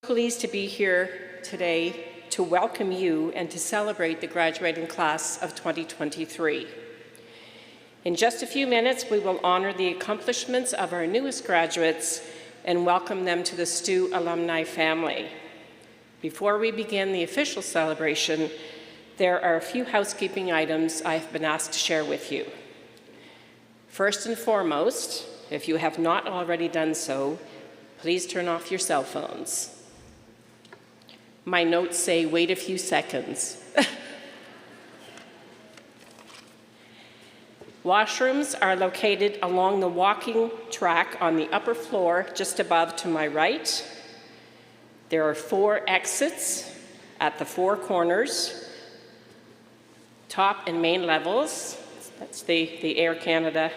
Pleased to be here today to welcome you and to celebrate the graduating class of 2023. In just a few minutes, we will honor the accomplishments of our newest graduates and welcome them to the Stu alumni family. Before we begin the official celebration, there are a few housekeeping items I have been asked to share with you. First and foremost, if you have not already done so, please turn off your cell phones. My notes say, wait a few seconds. Washrooms are located along the walking track on the upper floor, just above to my right. There are 4 exits at the 4 corners, top and main levels. That's the Air Canada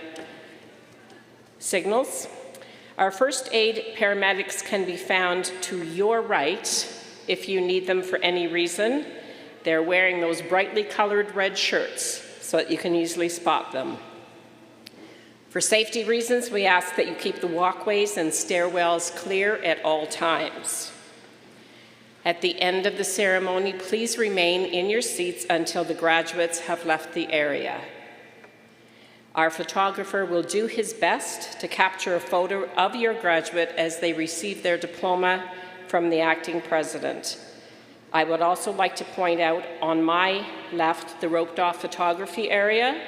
signals. Our first aid paramedics can be found to your right if you need them for any reason. They're wearing those brightly colored red shirts so that you can easily spot them. For safety reasons, we ask that you keep the walkways and stairwells clear at all times. At the end of the ceremony, please remain in your seats until the graduates have left the area. Our photographer will do his best to capture a photo of your graduate as they receive their diploma from the acting president. I would also like to point out on my left the roped-off photography area.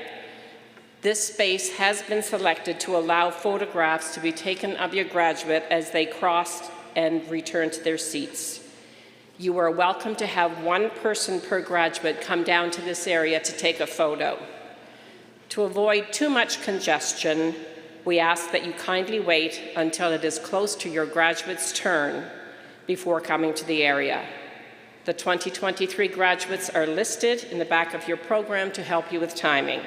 This space has been selected to allow photographs to be taken of your graduate as they cross and return to their seats. You are welcome to have 1 person per graduate come down to this area to take a photo. To avoid too much congestion, we ask that you kindly wait until it is close to your graduate's turn before coming to the area. The 2023 graduates are listed in the back of your program to help you with timing.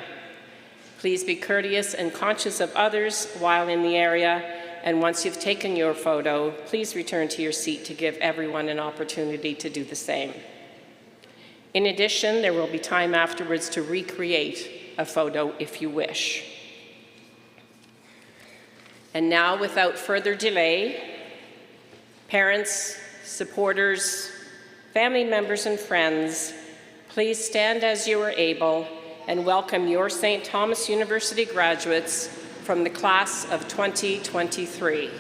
Please be courteous and conscious of others while in the area, and once you've taken your photo, please return to your seat to give everyone an opportunity to do the same. In addition, there will be time afterwards to recreate a photo if you wish. And now, without further delay, parents, supporters, family members, and friends, please stand as you are able and welcome your St. Thomas University graduates from the class of 2023.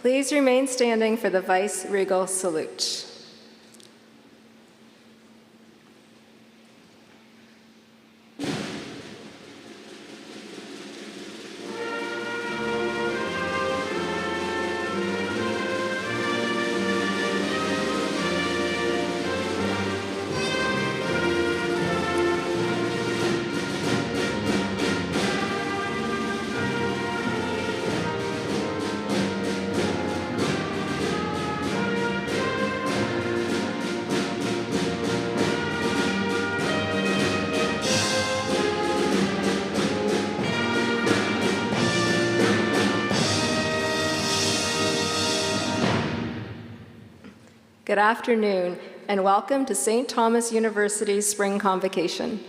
Please remain standing for the vice-regal salute. Good afternoon, and welcome to St. Thomas University's Spring Convocation.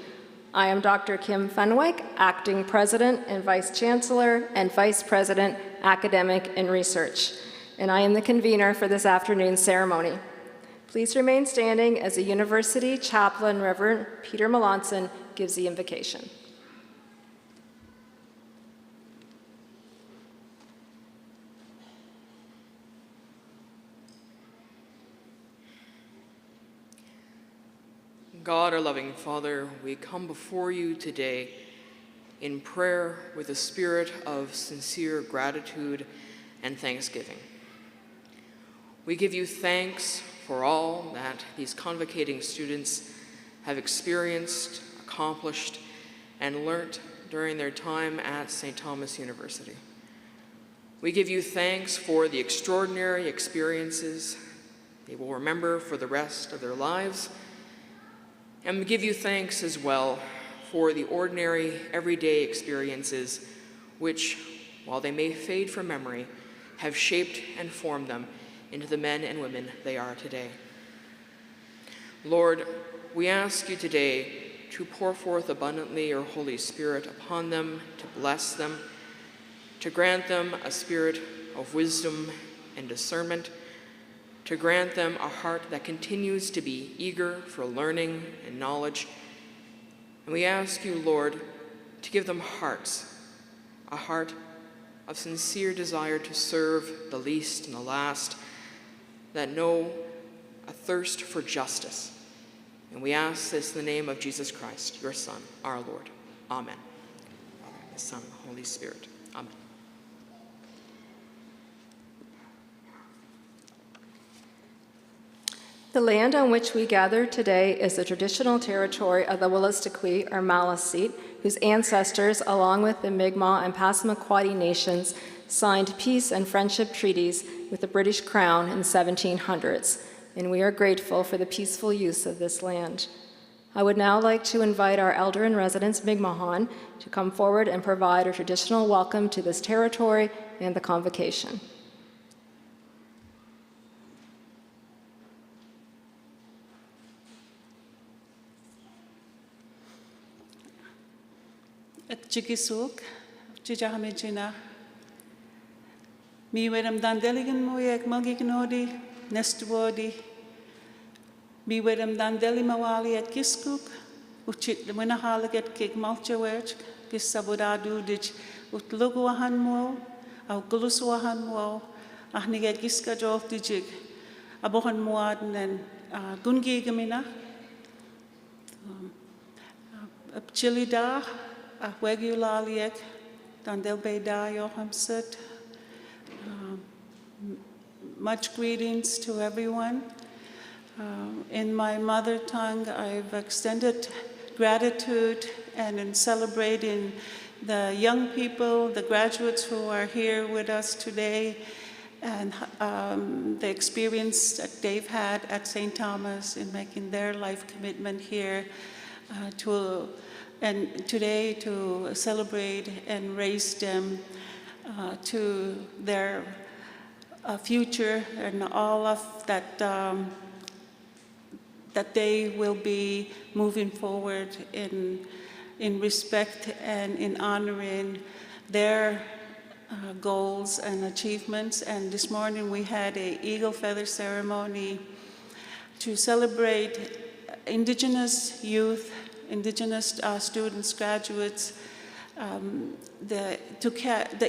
I am Dr. Kim Fenwick, Acting President and Vice Chancellor and Vice President, Academic and Research, and I am the convener for this afternoon's ceremony. Please remain standing as the University Chaplain, Reverend Peter Melanson, gives the invocation. God, our loving Father, we come before you today in prayer with a spirit of sincere gratitude and thanksgiving. We give you thanks for all that these convocating students have experienced, accomplished, and learnt during their time at St. Thomas University. We give you thanks for the extraordinary experiences they will remember for the rest of their lives. And we give you thanks as well for the ordinary, everyday experiences which, while they may fade from memory, have shaped and formed them into the men and women they are today. Lord, we ask you today to pour forth abundantly your Holy Spirit upon them, to bless them, to grant them a spirit of wisdom and discernment, to grant them a heart that continues to be eager for learning and knowledge. And we ask you, Lord, to give them hearts, a heart of sincere desire to serve the least and the last, that know a thirst for justice. And we ask this in the name of Jesus Christ, your Son, our Lord. Amen. Father, the Son, and the Holy Spirit. Amen. The land on which we gather today is the traditional territory of the Wolastoqey, or Maliseet, whose ancestors, along with the Mi'kmaq and Passamaquoddy nations, signed peace and friendship treaties with the British Crown in the 1700s, and we are grateful for the peaceful use of this land. I would now like to invite our elder in residence, Mi'kmaq, to come forward and provide a traditional welcome to this territory and the convocation. At Jigisuk, Jijahamejina, mi wedam dandeligan moyek magignodi, nestuodi, mi wedam dandeli mawali at Giskuk, uchit the winahalagat kig malchawech, gisabudadu dich utluguahan mo, au gulusuahan mo, ahnigat giska jof dijig, abohan moaden and gungigamina, Chilida. Wegulaliek, Dandelbeda Yohamset. Much greetings to everyone. In my mother tongue, I've extended gratitude and in celebrating the young people, the graduates who are here with us today, and the experience that they've had at St. Thomas in making their life commitment here and today to celebrate and raise them to their future and all of that, that they will be moving forward in respect and in honoring their goals and achievements. And this morning we had an eagle feather ceremony to celebrate Indigenous youth, Indigenous students, graduates, The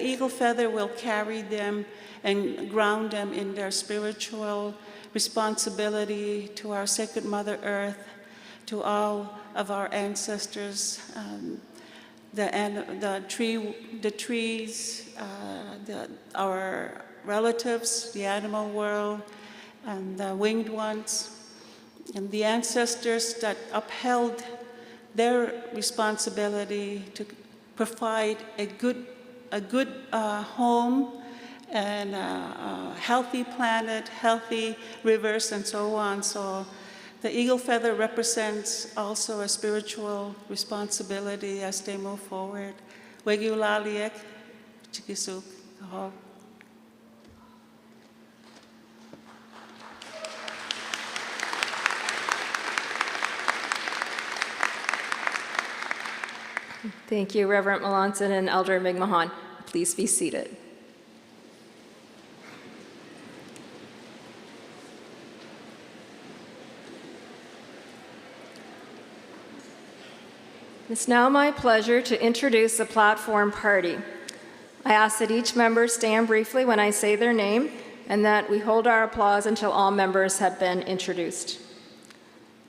eagle feather will carry them and ground them in their spiritual responsibility to our sacred Mother Earth, to all of our ancestors, the trees, our relatives, the animal world, and the winged ones, and the ancestors that upheld their responsibility to provide a good home and a healthy planet, healthy rivers, and so on. So the eagle feather represents also a spiritual responsibility as they move forward. Wegulaliek, Chikisuk, Kaho. Thank you, Reverend Melanson and Elder Mi'kmaq. Please be seated. It's now my pleasure to introduce the platform party. I ask that each member stand briefly when I say their name and that we hold our applause until all members have been introduced.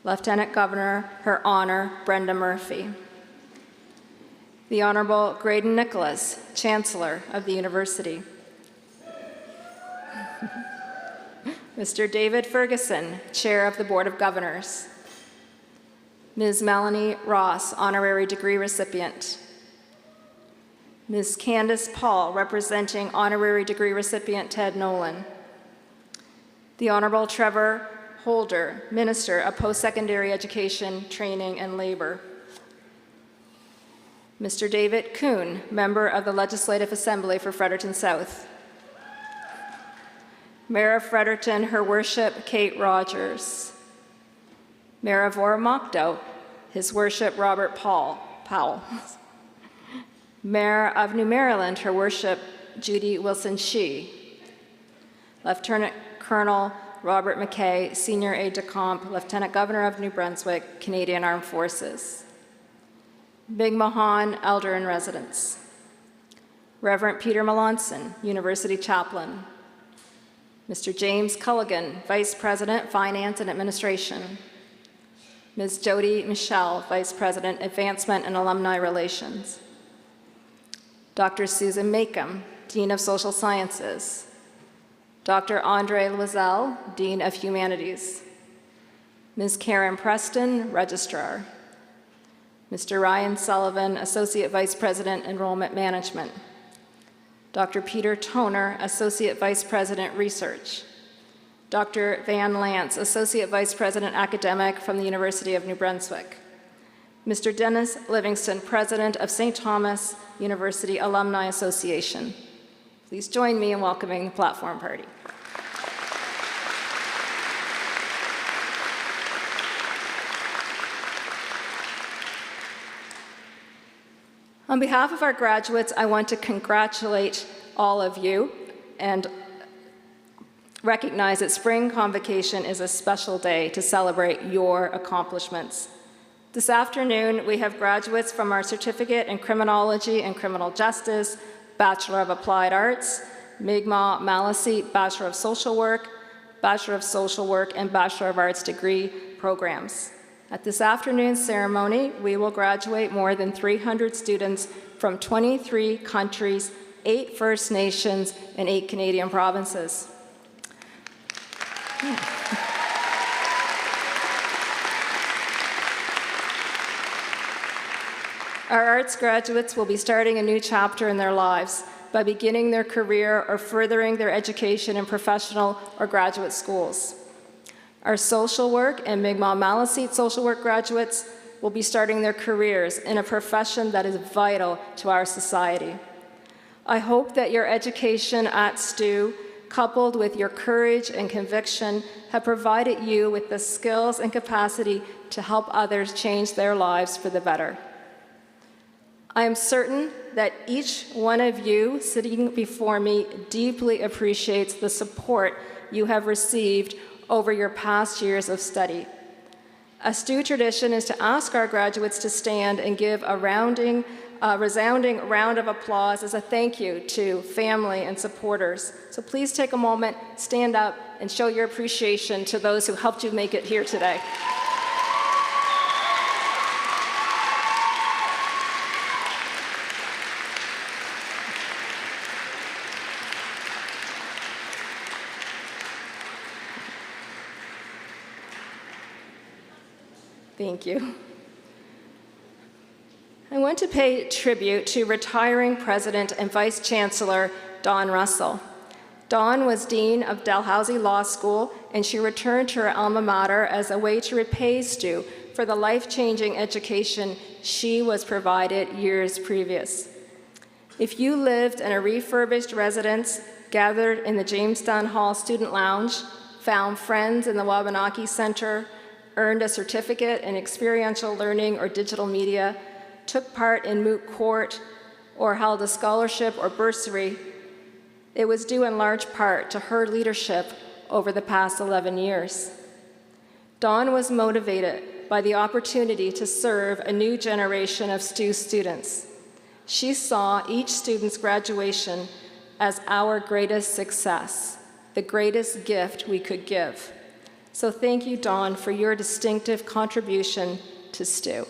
Lieutenant Governor, Her Honor, Brenda Murphy. The Honorable Graydon Nicholas, Chancellor of the University. Mr. David Ferguson, Chair of the Board of Governors. Ms. Melanie Ross, Honorary Degree Recipient. Ms. Candace Paul, representing Honorary Degree Recipient Ted Nolan. The Honorable Trevor Holder, Minister of Post-Secondary Education, Training, and Labor. Mr. David Kuhn, Member of the Legislative Assembly for Fredericton South. Mayor of Fredericton, Her Worship Kate Rogers. Mayor of Oromocto, His Worship Robert Powell. Mayor of New Maryland, Her Worship Judy Wilson-Shee. Lieutenant Colonel Robert McKay, Senior Aide-de-Camp, Lieutenant Governor of New Brunswick, Canadian Armed Forces. Mi'kmaq Elder in Residence. Reverend Peter Melanson, University Chaplain. Mr. James Culligan, Vice President, Finance and Administration. Ms. Jody Michelle, Vice President, Advancement and Alumni Relations. Dr. Susan Makem, Dean of Social Sciences. Dr. Andre Loisel, Dean of Humanities. Ms. Karen Preston, Registrar. Mr. Ryan Sullivan, Associate Vice President, Enrollment Management. Dr. Peter Toner, Associate Vice President, Research. Dr. Van Lance, Associate Vice President, Academic from the University of New Brunswick. Mr. Dennis Livingston, President of St. Thomas University Alumni Association. Please join me in welcoming the platform party. On behalf of our graduates, I want to congratulate all of you and recognize that Spring Convocation is a special day to celebrate your accomplishments. This afternoon, we have graduates from our Certificate in Criminology and Criminal Justice, Bachelor of Applied Arts, Mi'kmaq Maliseet Bachelor of Social Work, and Bachelor of Arts degree programs. At this afternoon's ceremony, we will graduate more than 300 students from 23 countries, 8 First Nations, and 8 Canadian provinces. Our arts graduates will be starting a new chapter in their lives by beginning their career or furthering their education in professional or graduate schools. Our social work and Mi'kmaq Maliseet social work graduates will be starting their careers in a profession that is vital to our society. I hope that your education at STU, coupled with your courage and conviction, have provided you with the skills and capacity to help others change their lives for the better. I am certain that each one of you sitting before me deeply appreciates the support you have received over your past years of study. A STU tradition is to ask our graduates to stand and give a rounding a resounding round of applause as a thank you to family and supporters. So please take a moment, stand up, and show your appreciation to those who helped you make it here today. Thank you. I want to pay tribute to retiring President and Vice Chancellor Dawn Russell. Dawn was Dean of Dalhousie Law School, and she returned to her alma mater as a way to repay Stu for the life-changing education she was provided years previous. If you lived in a refurbished residence, gathered in the Jamestown Hall Student Lounge, found friends in the Wabanaki Center, earned a certificate in experiential learning or digital media, took part in moot court, or held a scholarship or bursary, it was due in large part to her leadership over the past 11 years. Dawn was motivated by the opportunity to serve a new generation of STU students. She saw each student's graduation as our greatest success, the greatest gift we could give. So thank you, Dawn, for your distinctive contribution to STU.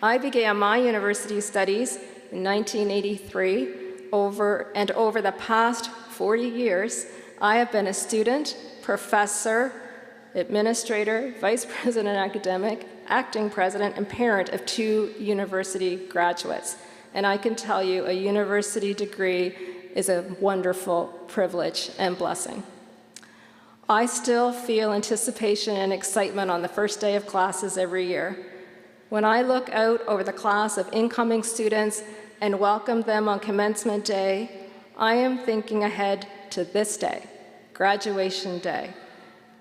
I began my university studies in 1983. Over the past 40 years, I have been a student, professor, administrator, vice president academic, acting president, and parent of 2 university graduates. And I can tell you, a university degree is a wonderful privilege and blessing. I still feel anticipation and excitement on the first day of classes every year. When I look out over the class of incoming students and welcome them on commencement day, I am thinking ahead to this day, graduation day.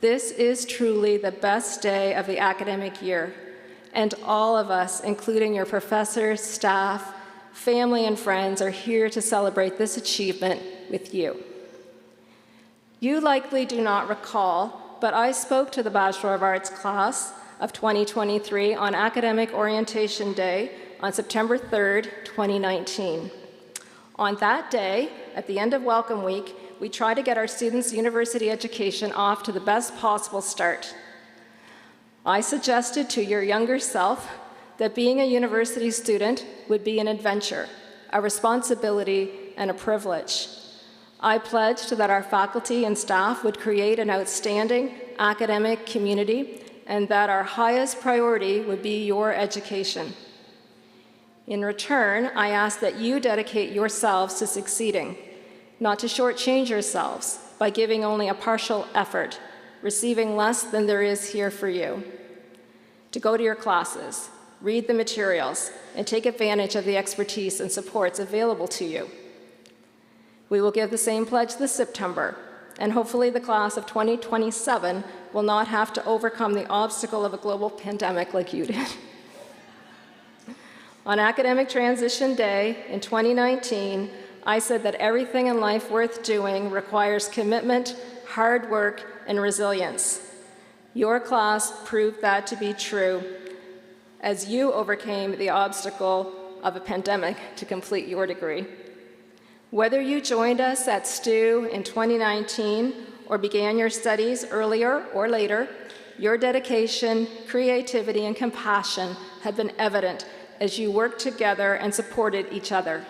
This is truly the best day of the academic year, and all of us, including your professors, staff, family, and friends, are here to celebrate this achievement with you. You likely do not recall, but I spoke to the Bachelor of Arts class of 2023 on Academic Orientation Day on September 3rd, 2019. On that day, at the end of Welcome Week, we try to get our students' university education off to the best possible start. I suggested to your younger self that being a university student would be an adventure, a responsibility, and a privilege. I pledged that our faculty and staff would create an outstanding academic community and that our highest priority would be your education. In return, I ask that you dedicate yourselves to succeeding, not to shortchange yourselves by giving only a partial effort, receiving less than there is here for you. To go to your classes, read the materials, and take advantage of the expertise and supports available to you. We will give the same pledge this September, and hopefully the class of 2027 will not have to overcome the obstacle of a global pandemic like you did. On Academic Transition Day in 2019, I said that everything in life worth doing requires commitment, hard work, and resilience. Your class proved that to be true as you overcame the obstacle of a pandemic to complete your degree. Whether you joined us at STU in 2019 or began your studies earlier or later, your dedication, creativity, and compassion have been evident as you worked together and supported each other.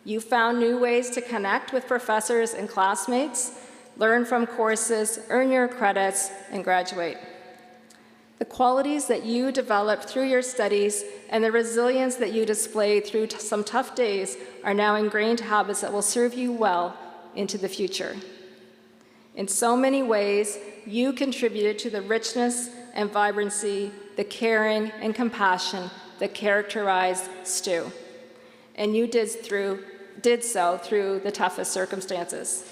You found new ways to connect with professors and classmates, learn from courses, earn your credits, and graduate. The qualities that you developed through your studies and the resilience that you displayed through some tough days are now ingrained habits that will serve you well into the future. In so many ways, you contributed to the richness and vibrancy, the caring and compassion that characterized STU, and you did so through the toughest circumstances.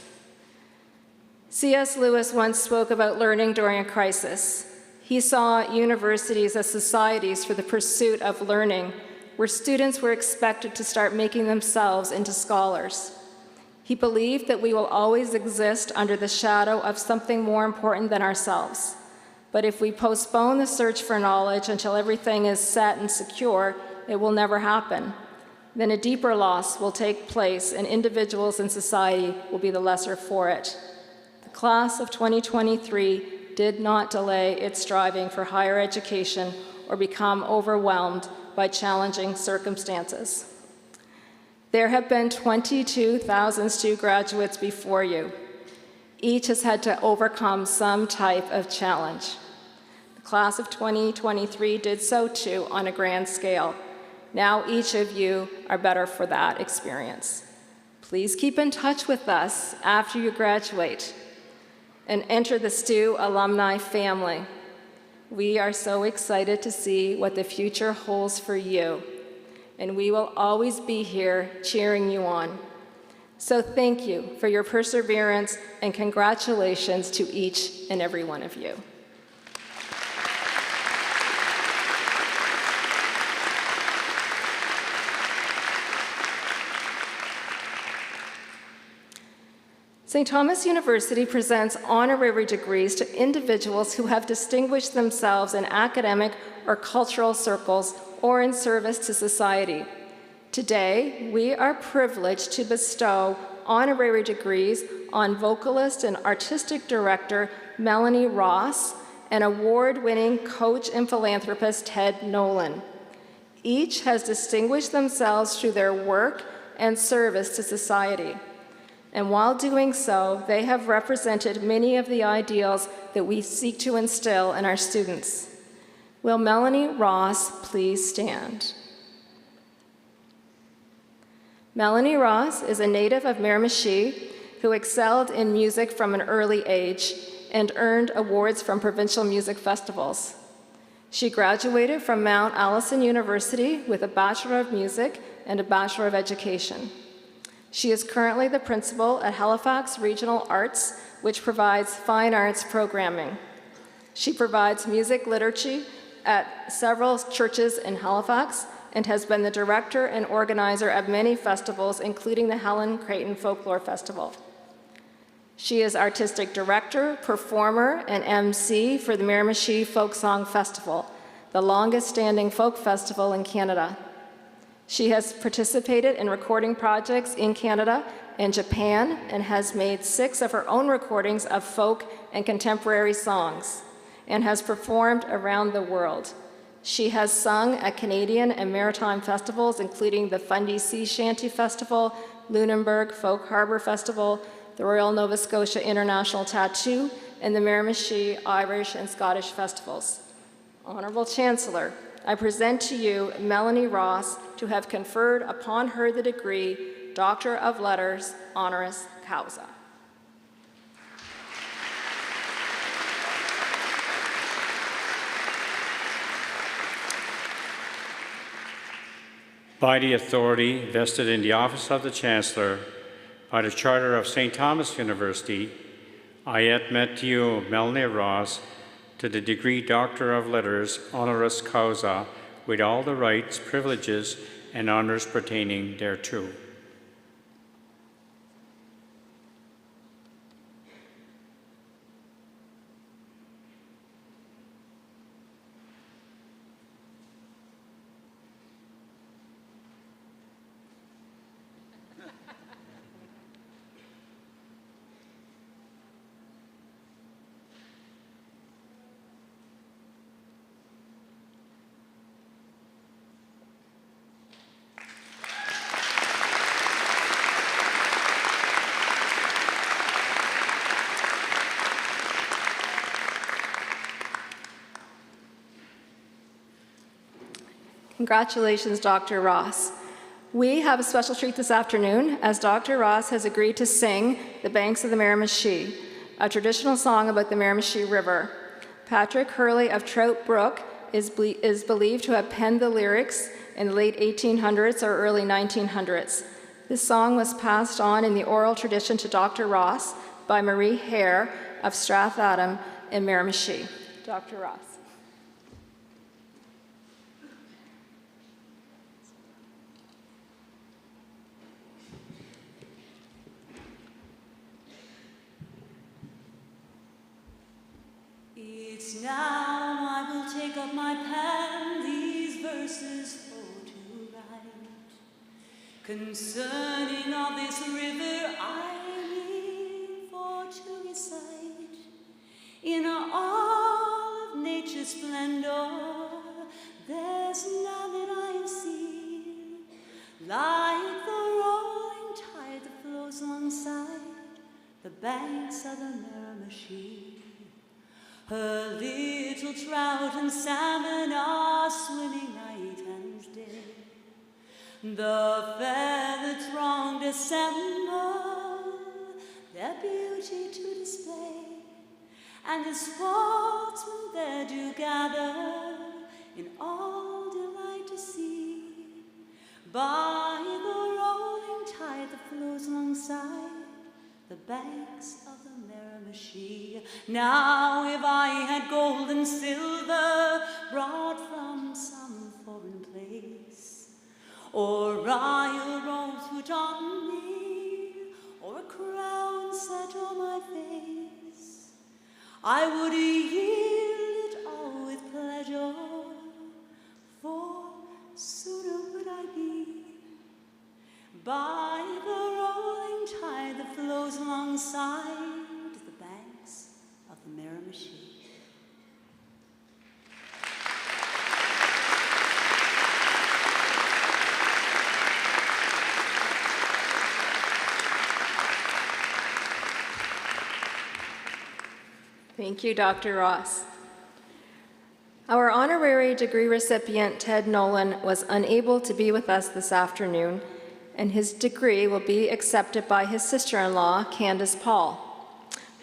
C.S. Lewis once spoke about learning during a crisis. He saw universities as societies for the pursuit of learning, where students were expected to start making themselves into scholars. He believed that we will always exist under the shadow of something more important than ourselves. But if we postpone the search for knowledge until everything is set and secure, it will never happen. Then a deeper loss will take place, and individuals in society will be the lesser for it. The class of 2023 did not delay its striving for higher education or become overwhelmed by challenging circumstances. There have been 22,000 STU graduates before you. Each has had to overcome some type of challenge. The class of 2023 did so too on a grand scale. Now each of you are better for that experience. Please keep in touch with us after you graduate and enter the STU alumni family. We are so excited to see what the future holds for you, and we will always be here cheering you on. So thank you for your perseverance, and congratulations to each and every one of you. St. Thomas University presents honorary degrees to individuals who have distinguished themselves in academic or cultural circles or in service to society. Today, we are privileged to bestow honorary degrees on vocalist and artistic director Melanie Ross and award-winning coach and philanthropist Ted Nolan. Each has distinguished themselves through their work and service to society. And while doing so, they have represented many of the ideals that we seek to instill in our students. Will Melanie Ross please stand? Melanie Ross is a native of Miramichi who excelled in music from an early age and earned awards from provincial music festivals. She graduated from Mount Allison University with a Bachelor of Music and a Bachelor of Education. She is currently the principal at Halifax Regional Arts, which provides fine arts programming. She provides music liturgy at several churches in Halifax and has been the director and organizer of many festivals, including the Helen Creighton Folklore Festival. She is artistic director, performer, and MC for the Miramichi Folk Song Festival, the longest-standing folk festival in Canada. She has participated in recording projects in Canada and Japan and has made 6 of her own recordings of folk and contemporary songs and has performed around the world. She has sung at Canadian and maritime festivals, including the Fundy Sea Shanty Festival, Lunenburg Folk Harbor Festival, the Royal Nova Scotia International Tattoo, and the Miramichi Irish and Scottish Festivals. Honorable Chancellor, I present to you Melanie Ross to have conferred upon her the degree Doctor of Letters, honoris causa. By the authority vested in the office of the Chancellor, by the Charter of St. Thomas University, I admit to you Melanie Ross to the degree Doctor of Letters, honoris causa, with all the rights, privileges, and honors pertaining thereto. Congratulations, Dr. Ross. We have a special treat this afternoon as Dr. Ross has agreed to sing The Banks of the Miramichi, a traditional song about the Miramichi River. Patrick Hurley of Trout Brook is believed to have penned the lyrics in the late 1800s or early 1900s. This song was passed on in the oral tradition to Dr. Ross by Marie Hare of Strathaddam in Miramichi. Dr. Ross. It's now I will take up my pen these verses for to write. Concerning of this river I mean for to recite. In all of nature's splendor, there's none that I have seen like the rolling tide that flows alongside the banks of the Miramichi. Her little trout and salmon are swimming night and day. The feathered throng dissemble their beauty to display, and the sportsmen there do gather in all delight to see by the rolling tide that flows alongside the banks of the Miramichi. Now if I had gold and silver brought from some foreign place, or royal robes put on me, or a crown set on my face, I would yield it all with pleasure, for sooner would I be by the rolling tide that flows alongside the banks of the Miramichi. Thank you, Dr. Ross. Our honorary degree recipient, Ted Nolan, was unable to be with us this afternoon, and his degree will be accepted by his sister-in-law, Candace Paul.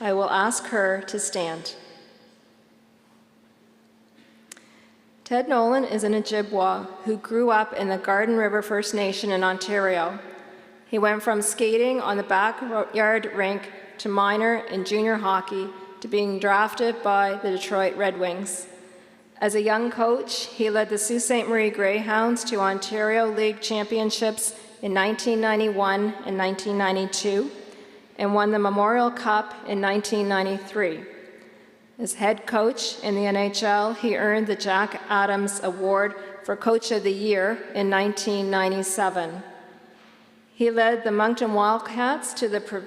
I will ask her to stand. Ted Nolan is an Ojibwa who grew up in the Garden River First Nation in Ontario. He went from skating on the backyard rink to minor and junior hockey to being drafted by the Detroit Red Wings. As a young coach, he led the Sault Ste. Marie Greyhounds to Ontario League championships in 1991 and 1992, and won the Memorial Cup in 1993. As head coach in the NHL, he earned the Jack Adams Award for Coach of the Year in 1997. He led the Moncton Wildcats to the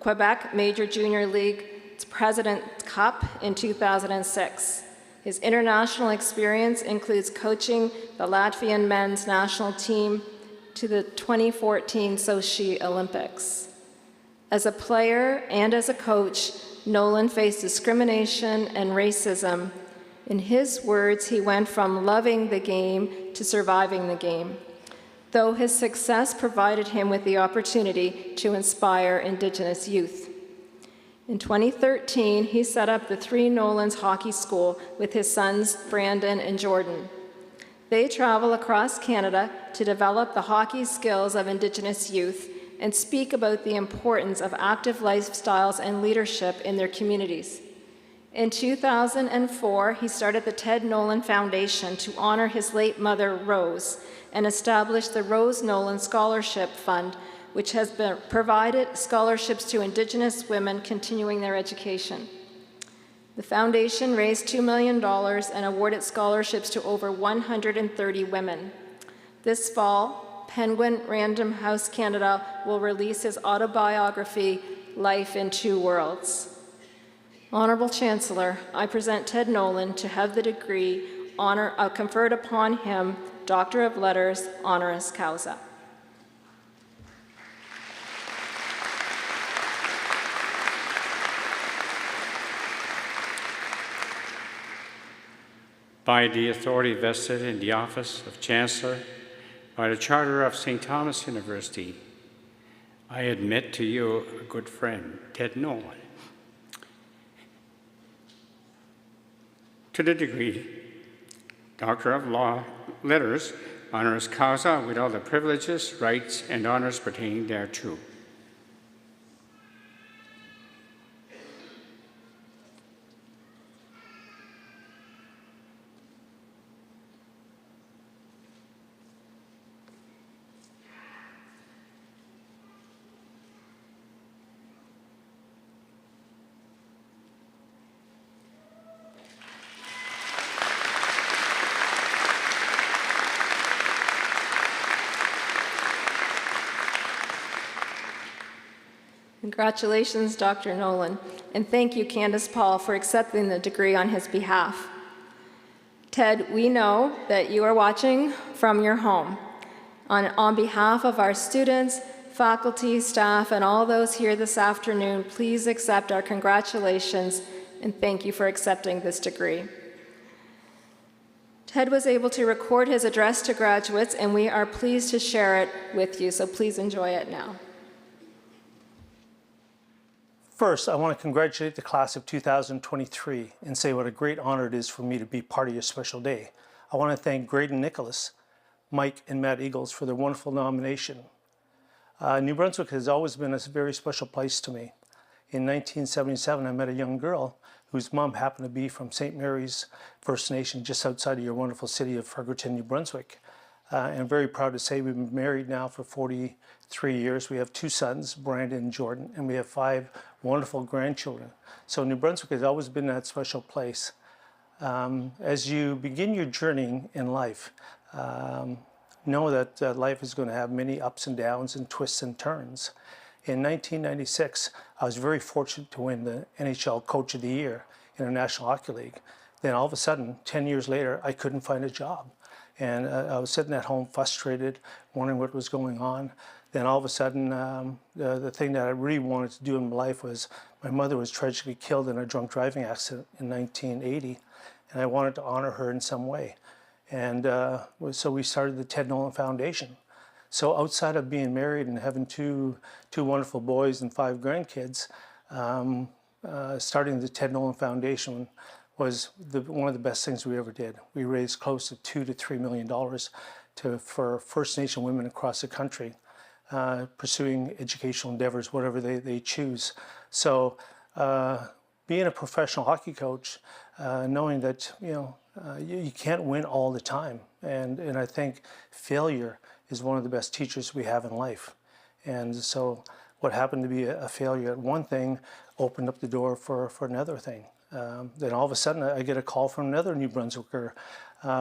Quebec Major Junior League's President's Cup in 2006. His international experience includes coaching the Latvian men's national team to the 2014 Sochi Olympics. As a player and as a coach, Nolan faced discrimination and racism. In his words, he went from loving the game to surviving the game, though his success provided him with the opportunity to inspire Indigenous youth. In 2013, he set up the Three Nolans Hockey School with his sons, Brandon and Jordan. They travel across Canada to develop the hockey skills of Indigenous youth and speak about the importance of active lifestyles and leadership in their communities. In 2004, he started the Ted Nolan Foundation to honor his late mother, Rose, and established the Rose Nolan Scholarship Fund, which has provided scholarships to Indigenous women continuing their education. The foundation raised $2 million and awarded scholarships to over 130 women. This fall, Penguin Random House Canada will release his autobiography, Life in Two Worlds. Honorable Chancellor, I present Ted Nolan to have the degree conferred upon him, Doctor of Letters, honoris causa. By the authority vested in the office of Chancellor, by the Charter of St. Thomas University, I admit to you a good friend, Ted Nolan, to the degree Doctor of Letters, honoris causa, with all the privileges, rights, and honors pertaining thereto. Congratulations, Dr. Nolan, and thank you, Candace Paul, for accepting the degree on his behalf. Ted, we know that you are watching from your home. On behalf of our students, faculty, staff, and all those here this afternoon, please accept our congratulations and thank you for accepting this degree. Ted was able to record his address to graduates, and we are pleased to share it with you, so please enjoy it now. First, I want to congratulate the class of 2023 and say what a great honor it is for me to be part of your special day. I want to thank Graydon Nicholas, Mike, and Matt Eagles for their wonderful nomination. New Brunswick has always been a very special place to me. In 1977, I met a young girl whose mom happened to be from St. Mary's First Nation, just outside of your wonderful city of Fredericton, New Brunswick. And I'm very proud to say we've been married now for 43 years. We have 2 sons, Brandon and Jordan, and we have 5 wonderful grandchildren. So New Brunswick has always been that special place. As you begin your journey in life, know that life is going to have many ups and downs and twists and turns. In 1996, I was very fortunate to win the NHL Coach of the Year in the National Hockey League. Then all of a sudden, 10 years later, I couldn't find a job. And I was sitting at home frustrated, wondering what was going on. Then all of a sudden, the thing that I really wanted to do in my life was, my mother was tragically killed in a drunk driving accident in 1980, and I wanted to honor her in some way. And so we started the Ted Nolan Foundation. So outside of being married and having two wonderful boys and 5 grandkids, starting the Ted Nolan Foundation was one of the best things we ever did. We raised close to $2 to $3 million for First Nation women across the country, pursuing educational endeavors, whatever they choose. So being a professional hockey coach, knowing that you can't win all the time, and I think failure is one of the best teachers we have in life. And so what happened to be a failure at one thing opened up the door for another thing. Then all of a sudden I get a call from another New Brunswicker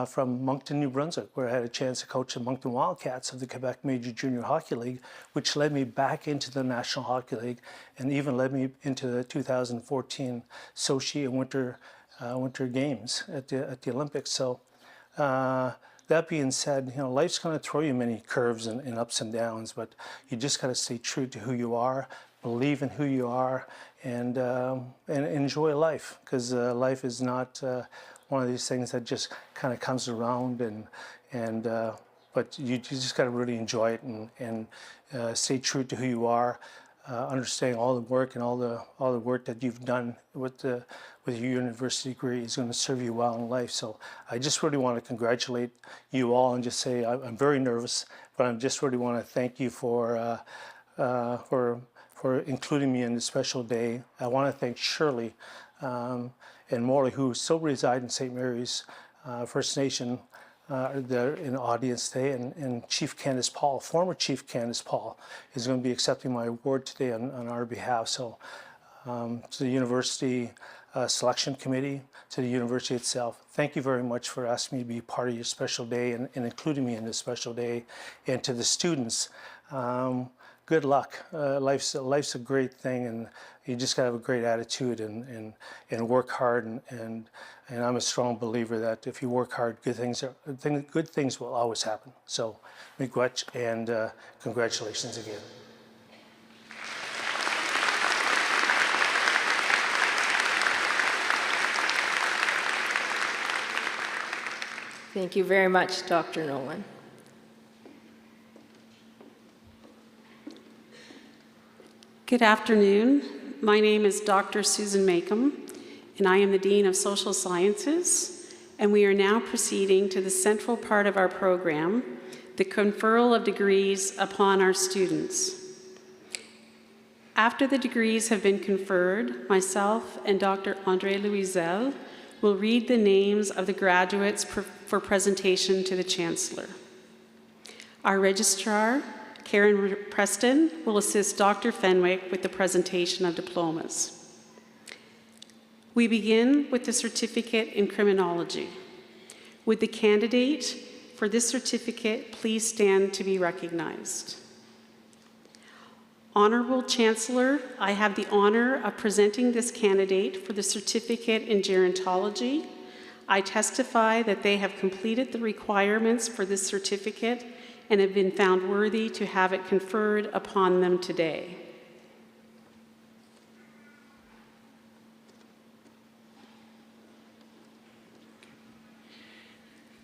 from Moncton, New Brunswick, where I had a chance to coach the Moncton Wildcats of the Quebec Major Junior Hockey League, which led me back into the National Hockey League and even led me into the 2014 Sochi and Winter Games at the Olympics. So that being said, life's going to throw you many curves and ups and downs, but you just got to stay true to who you are, believe in who you are, and enjoy life, because life is not one of these things that just kind of comes around, but you just got to really enjoy it and stay true to who you are, understanding all the work and all the work that you've done with your university degree is going to serve you well in life. So I just really want to congratulate you all and just say I'm very nervous, but I just really want to thank you for including me in this special day. I want to thank Shirley and Morley, who still reside in St. Mary's First Nation, they're in the audience today, and Chief Candace Paul, former Chief Candace Paul, is going to be accepting my award today on our behalf. So to the University Selection Committee, to the University itself, thank you very much for asking me to be part of your special day and including me in this special day. And to the students, good luck. Life's a great thing, and you just gotta have a great attitude and work hard. And I'm a strong believer that if you work hard, good things will always happen. So, miigwech, and congratulations again. Thank you very much, Dr. Nolan. Good afternoon. My name is Dr. Susan Makem, and I am the Dean of Social Sciences, and we are now proceeding to the central part of our program, the conferral of degrees upon our students. After the degrees have been conferred, myself and Dr. André Louisel will read the names of the graduates for presentation to the Chancellor. Our registrar, Karen Preston, will assist Dr. Fenwick with the presentation of diplomas. We begin with the certificate in criminology. Would the candidate for this certificate please stand to be recognized? Honorable Chancellor, I have the honor of presenting this candidate for the certificate in gerontology. I testify that they have completed the requirements for this certificate and have been found worthy to have it conferred upon them today.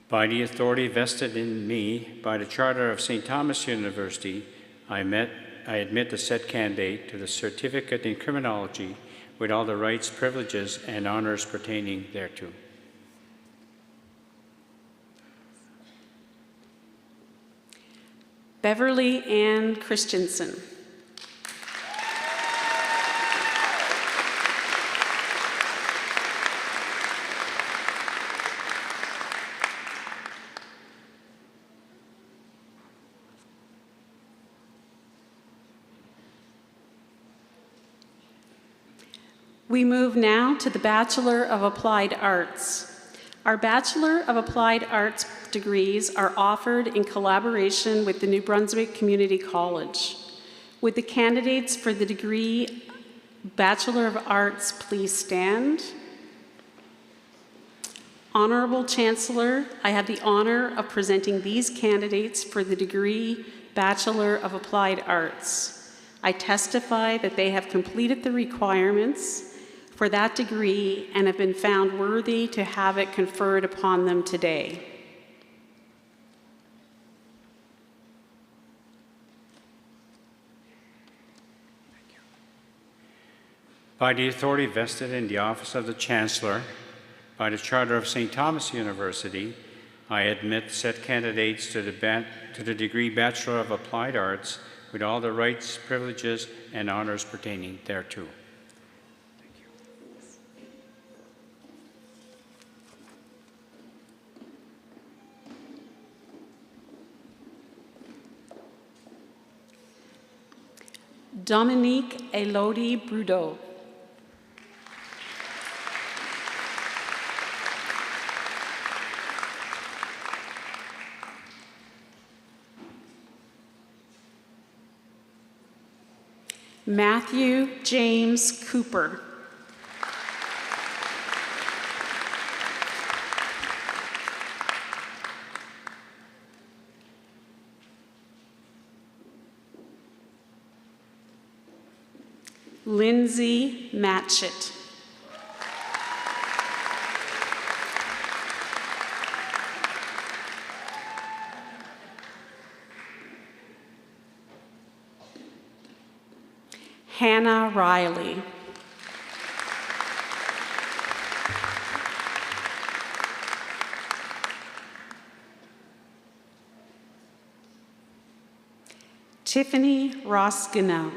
By the authority vested in me by the Charter of St. Thomas University, I admit the said candidate to the certificate in criminology with all the rights, privileges, and honors pertaining thereto. Beverly Ann Christensen. We move now to the Bachelor of Applied Arts. Our Bachelor of Applied Arts degrees are offered in collaboration with the New Brunswick Community College. Would the candidates for the degree Bachelor of Arts please stand? Honorable Chancellor, I have the honor of presenting these candidates for the degree Bachelor of Applied Arts. I testify that they have completed the requirements for that degree and have been found worthy to have it conferred upon them today. By the authority vested in the office of the Chancellor, by the Charter of St. Thomas University, I admit said candidates to the degree Bachelor of Applied Arts with all the rights, privileges, and honors pertaining thereto. Dominique Elodie Brudeau. Matthew James Cooper. Lindsay Matchett. Hannah Riley. Tiffany Ross-Gunnell.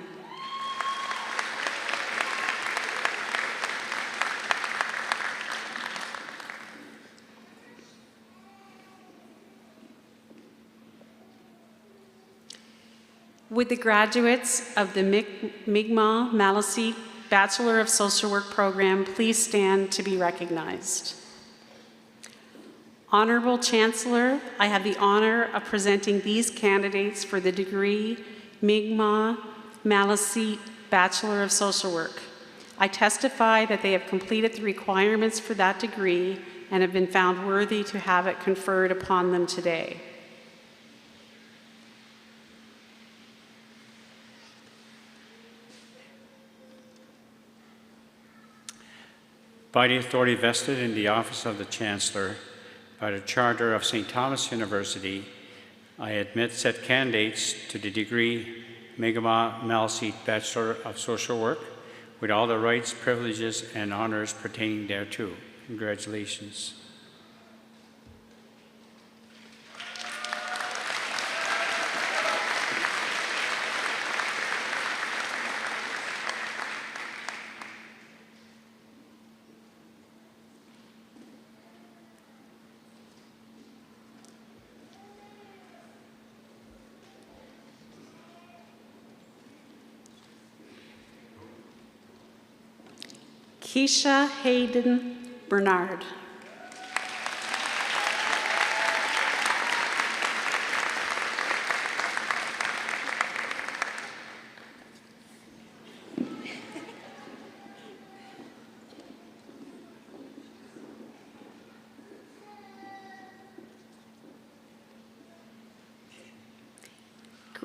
Would the graduates of the Mi'kmaq Maliseet Bachelor of Social Work program please stand to be recognized? Honorable Chancellor, I have the honor of presenting these candidates for the degree Mi'kmaq Maliseet Bachelor of Social Work. I testify that they have completed the requirements for that degree and have been found worthy to have it conferred upon them today. By the authority vested in the office of the Chancellor, by the Charter of St. Thomas University, I admit said candidates to the degree Mi'kmaq Maliseet Bachelor of Social Work with all the rights, privileges, and honors pertaining thereto. Congratulations. Keisha Hayden Bernard.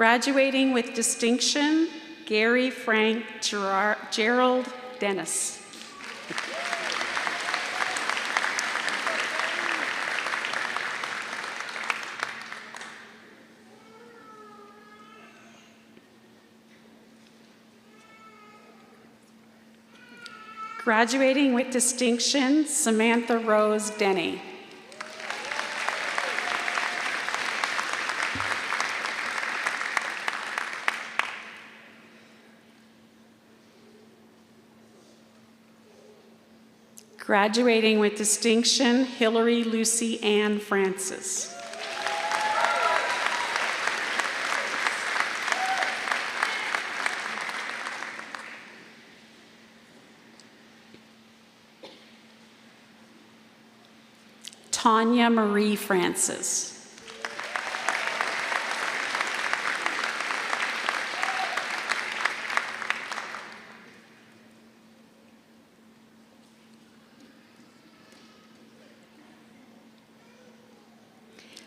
Graduating with distinction, Gary Frank Gerald Dennis. Graduating with distinction, Samantha Rose Denny. Graduating with distinction, Hillary Lucy Ann Francis. Tanya Marie Francis.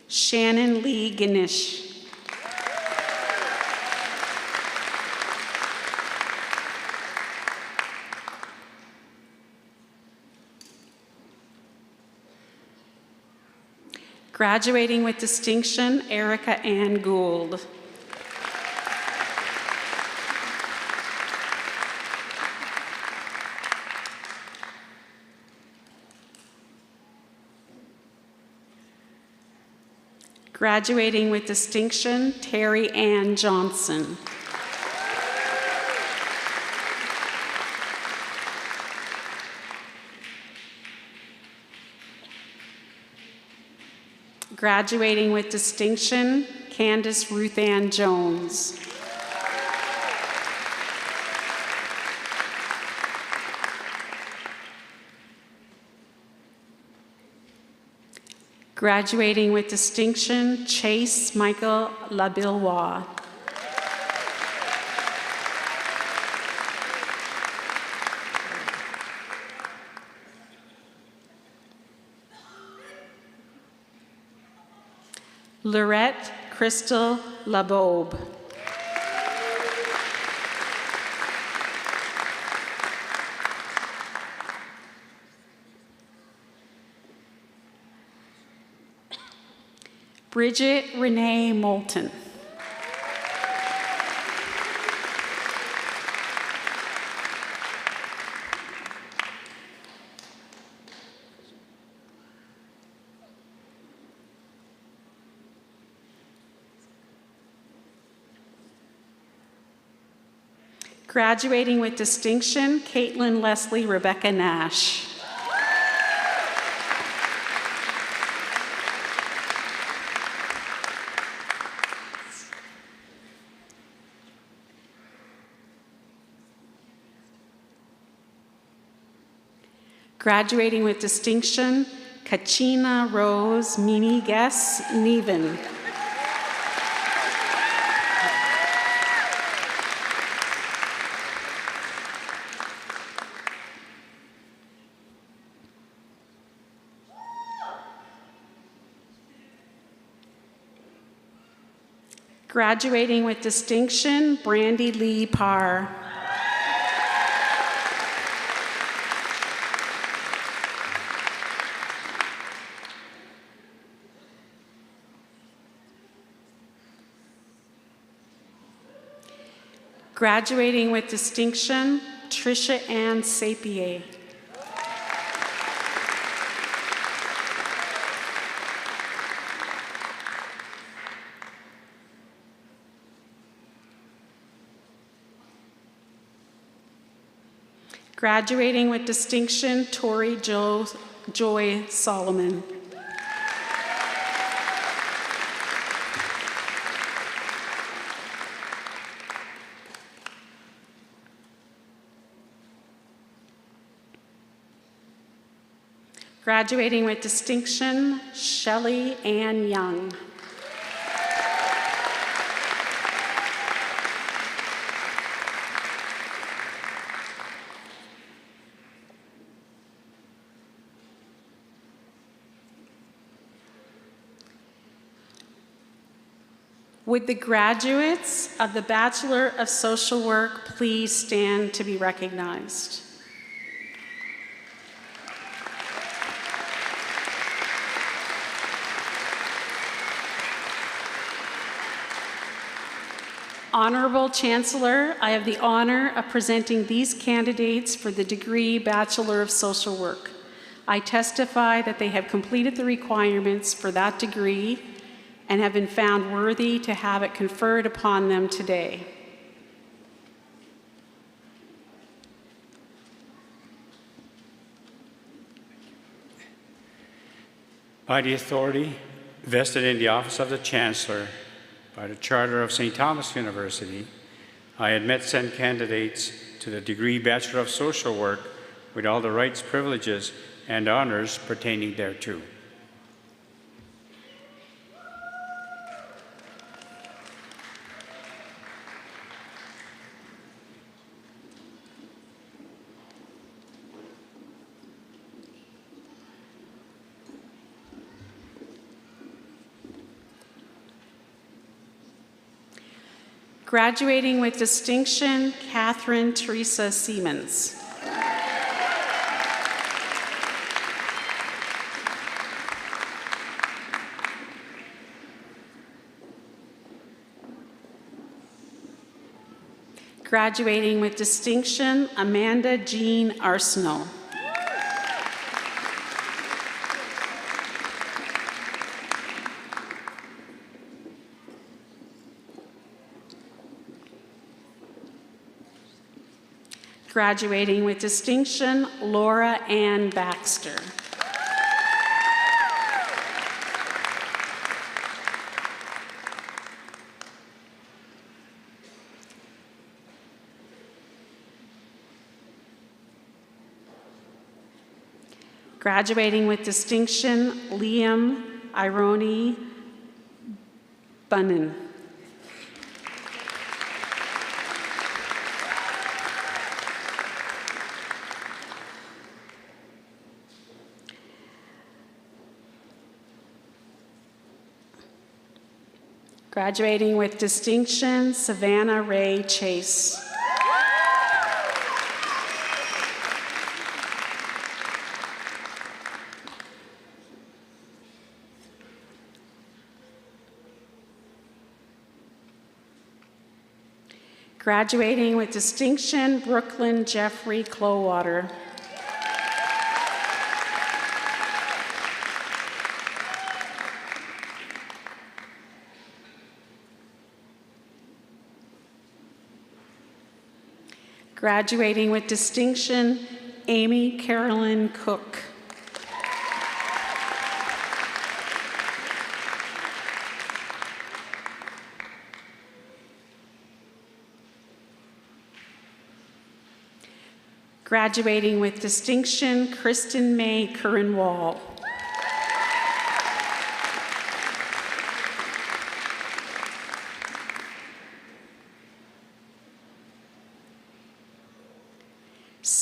Shannon Lee Ganesh. Graduating with distinction, Erica Ann Gould. Graduating with distinction, Terry Ann Johnson. Graduating with distinction, Candace Ruth Ann Jones. Graduating with distinction, Chase Michael Labilwa. Lorette Crystal Labobe. Bridget Renee Moulton. Graduating with distinction, Caitlin Leslie Rebecca Nash. Graduating with distinction, Kachina Rose Minigues Neven. Graduating with distinction, Brandy Lee Parr. Graduating with distinction, Tricia Ann Sapier. Graduating with distinction, Tori Joy Solomon. Graduating with distinction, Shelley Ann Young. Would the graduates of the Bachelor of Social Work please stand to be recognized? Honorable Chancellor, I have the honor of presenting these candidates for the degree Bachelor of Social Work. I testify that they have completed the requirements for that degree and have been found worthy to have it conferred upon them today. By the authority vested in the office of the Chancellor by the Charter of St. Thomas University, I admit said candidates to the degree Bachelor of Social Work with all the rights, privileges, and honors pertaining thereto. Graduating with distinction, Catherine Teresa Siemens. Graduating with distinction, Amanda Jean Arsenault. Graduating with distinction, Laura Ann Baxter. Graduating with distinction, Liam Ironi Bunnan. Graduating with distinction, Savannah Ray Chase. Graduating with distinction, Brooklyn Jeffrey Clowater. Graduating with distinction, Amy Carolyn Cook. Graduating with distinction, Kristen May Curran-Wall.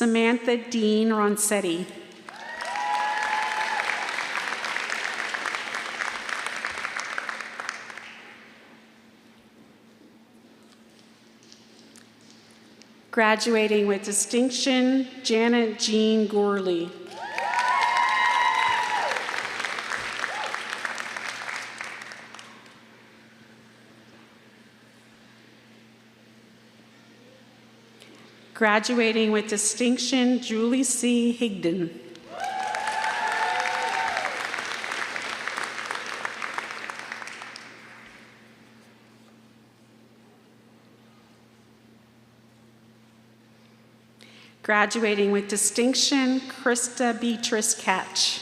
Samantha Dean Ronsetti. Graduating with distinction, Janet Jean Gourley. Graduating with distinction, Julie C. Higdon. Graduating with distinction, Krista Beatrice Catch.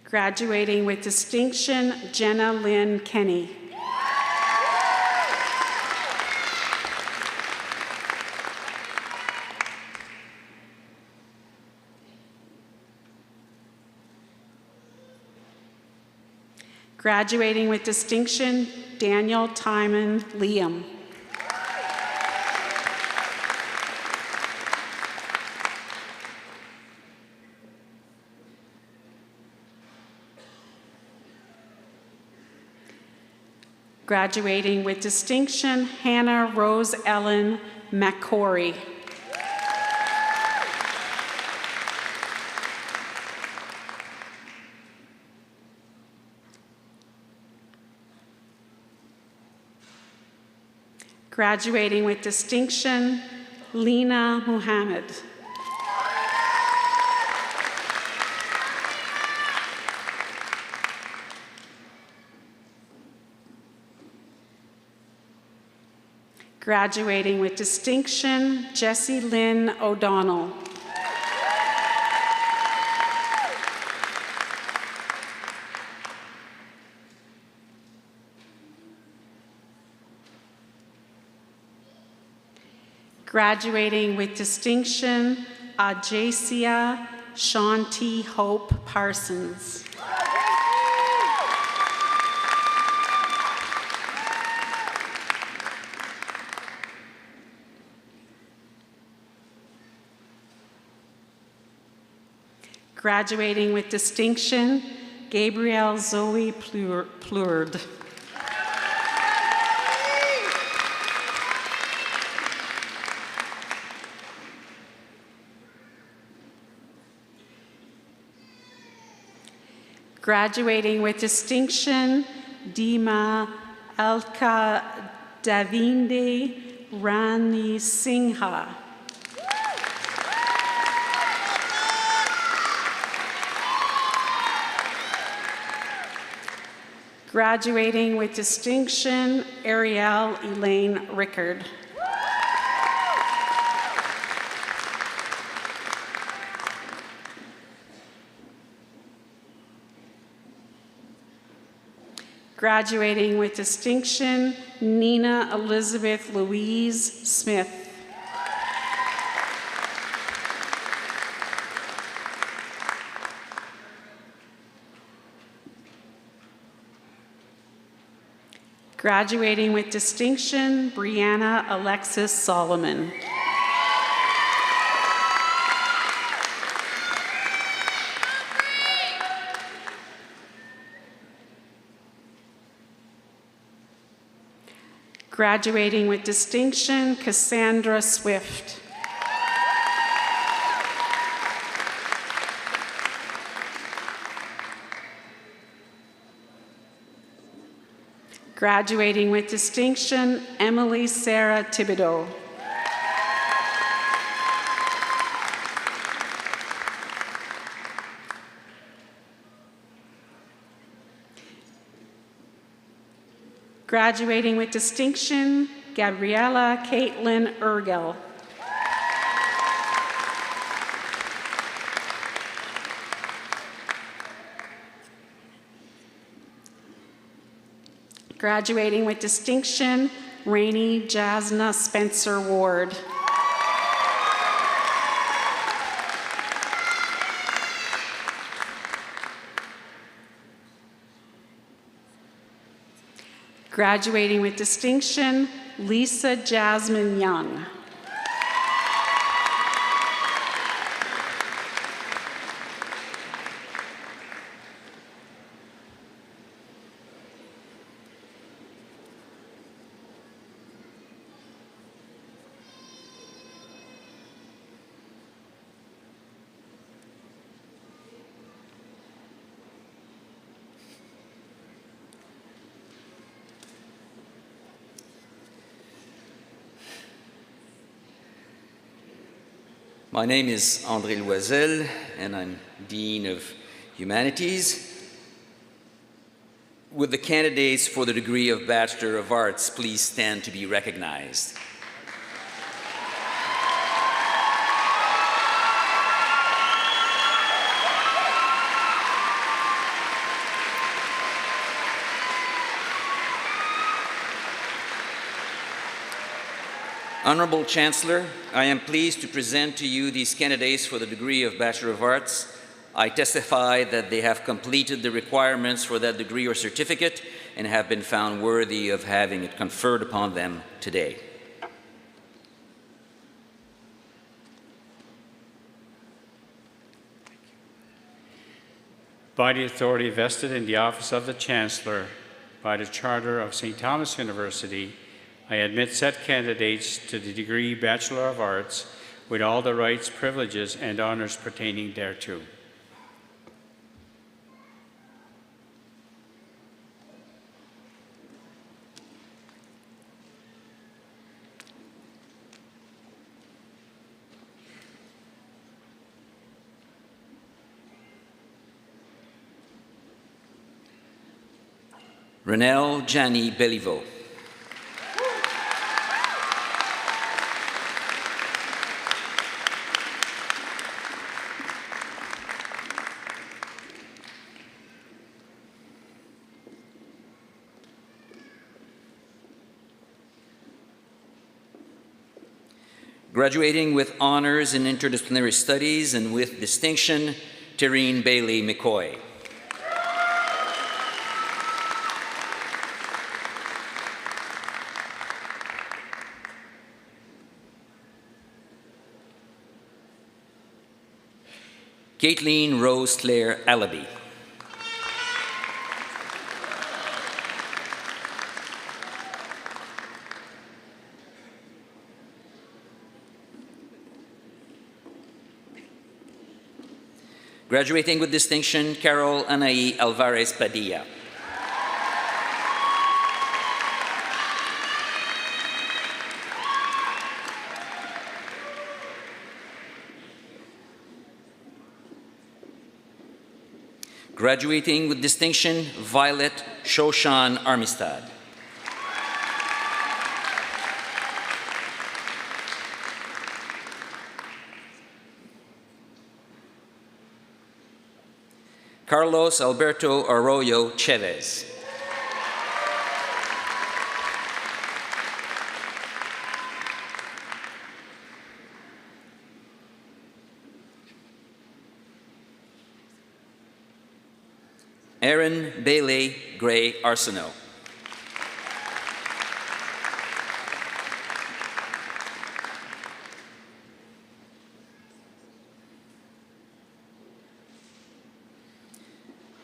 Graduating with distinction, Jenna Lynn Kenny. Graduating with distinction, Daniel Timon Liam. Graduating with distinction, Hannah Rose Ellen McCory. Graduating with distinction, Lena Muhammad. Graduating with distinction, Jessie Lynn O'Donnell. Graduating with distinction, Ajacia Shanti Hope Parsons. Graduating with distinction, Gabrielle Zoe Plurd. Graduating with distinction, Dima Alka Davinde Rani Singha. Graduating with distinction, Ariel Elaine Rickard. Graduating with distinction, Nina Elizabeth Louise Smith. Graduating with distinction, Brianna Alexis Solomon. Graduating with distinction, Cassandra Swift. Graduating with distinction, Emily Sarah Thibodeau. Graduating with distinction, Gabriella Caitlin Ergel. Graduating with distinction, Rainey Jasna Spencer Ward. Graduating with distinction, Lisa Jasmine Young. My name is André Loisel, and I'm Dean of Humanities. Would the candidates for the degree of Bachelor of Arts please stand to be recognized? Honorable Chancellor, I am pleased to present to you these candidates for the degree of Bachelor of Arts. I testify that they have completed the requirements for that degree or certificate and have been found worthy of having it conferred upon them today. By the authority vested in the office of the Chancellor, by the Charter of St. Thomas University, I admit said candidates to the degree Bachelor of Arts with all the rights, privileges, and honors pertaining thereto. Renelle Jani Beliveau. Graduating with honors in interdisciplinary studies and with distinction, Terrene Bailey McCoy. Caitlin Rose Claire Allaby. Graduating with distinction, Carol Anaí Alvarez Padilla. Graduating with distinction, Violet Shoshan Armistad. Carlos Alberto Arroyo Chavez. Aaron Bailey Gray Arsenault.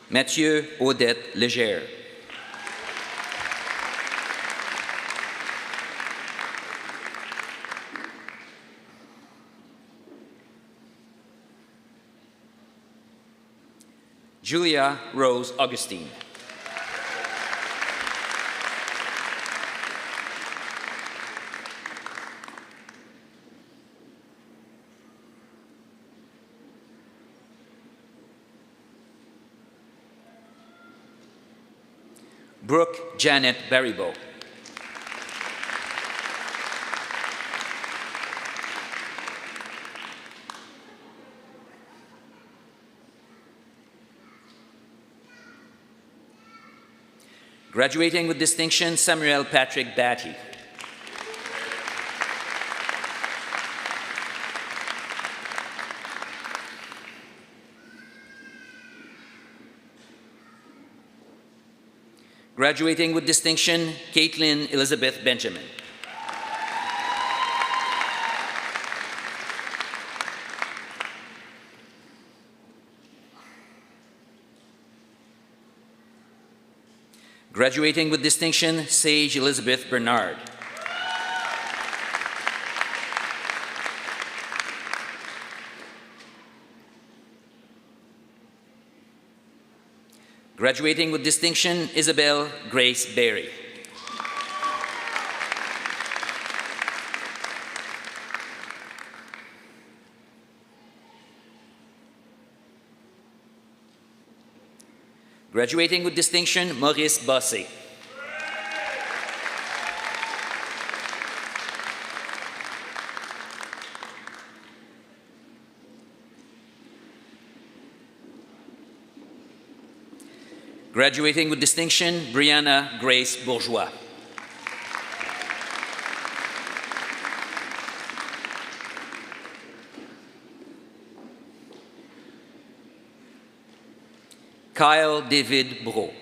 Mathieu Odette Legere. Julia Rose Augustine. Brooke Janet Baribeau. Graduating with distinction, Samuel Patrick Batty. Graduating with distinction, Caitlin Elizabeth Benjamin. Graduating with distinction, Sage Elizabeth Bernard. Graduating with distinction, Isabel Grace Berry. Graduating with distinction, Maurice Bossé. Graduating with distinction, Brianna Grace Bourgeois. Kyle David Bro.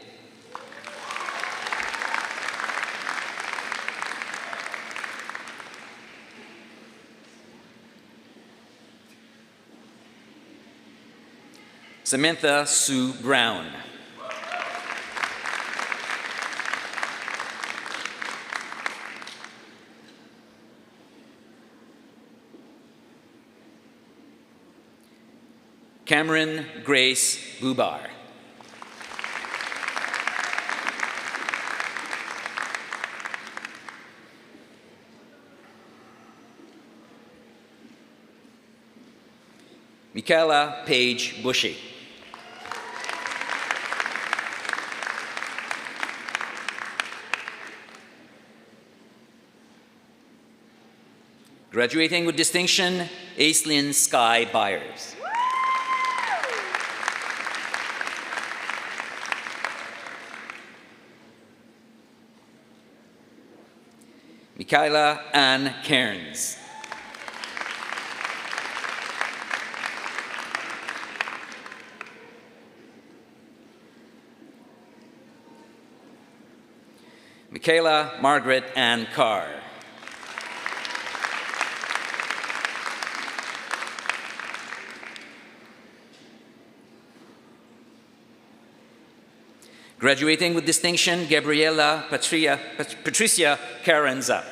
Samantha Sue Brown. Cameron Grace Bubar. Michaela Page Bushy. Graduating with distinction, Aislinn Sky Byers. Michaela Ann Cairns. Michaela Margaret Ann Carr. Graduating with distinction, Gabriela Patricia Carranza.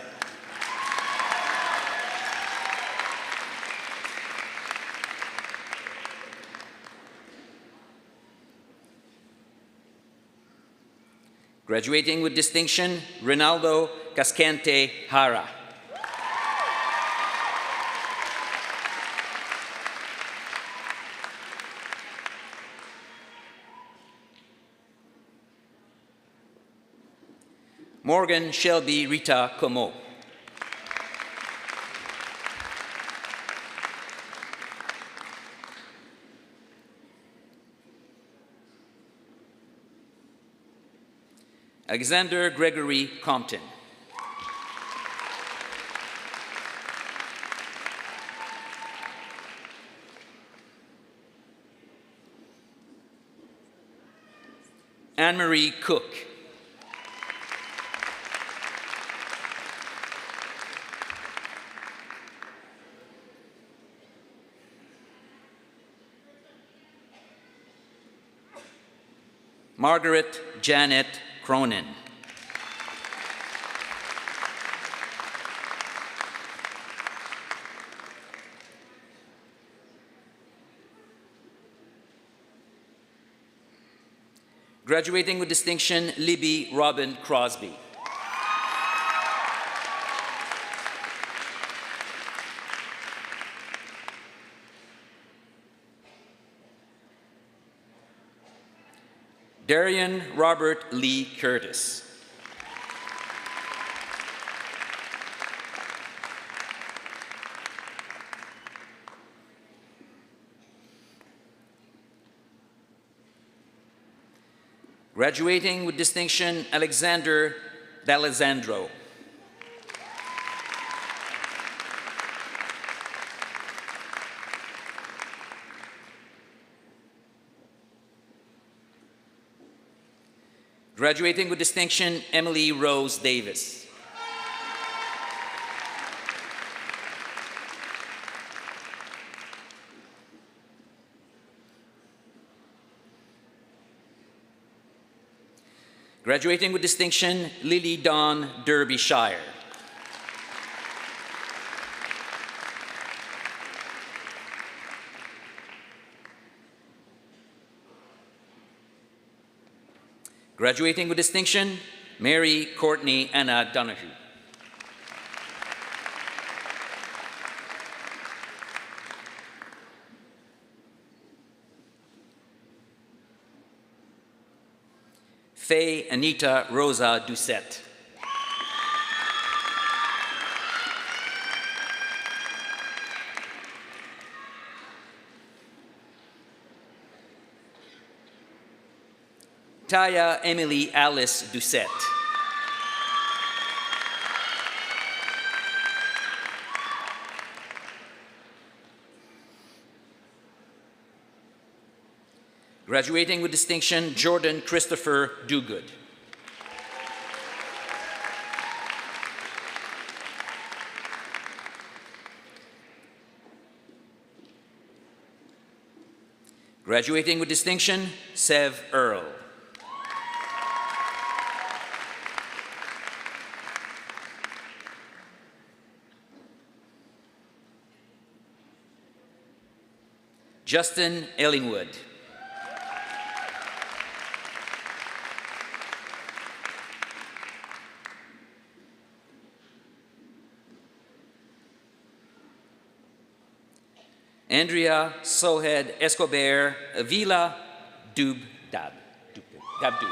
Graduating with distinction, Ronaldo Cascante Hara. Morgan Shelby Rita Como. Alexander Gregory Compton. Anne-Marie Cook. Margaret Janet Cronin. Graduating with distinction, Libby Robin Crosby. Darian Robert Lee Curtis. Graduating with distinction, Alexander D'Alessandro. Graduating with distinction, Emily Rose Davis. Graduating with distinction, Lily Dawn Derbyshire. Graduating with distinction, Mary Courtney Anna Donahue. Faye Anita Rosa Doucette. Taya Emily Alice Doucette. Graduating with distinction, Jordan Christopher Dugood. Graduating with distinction, Sev Earl. Justin Ellingwood. Andrea Sohed Escobar Avila Dub Dab. Dab Dub.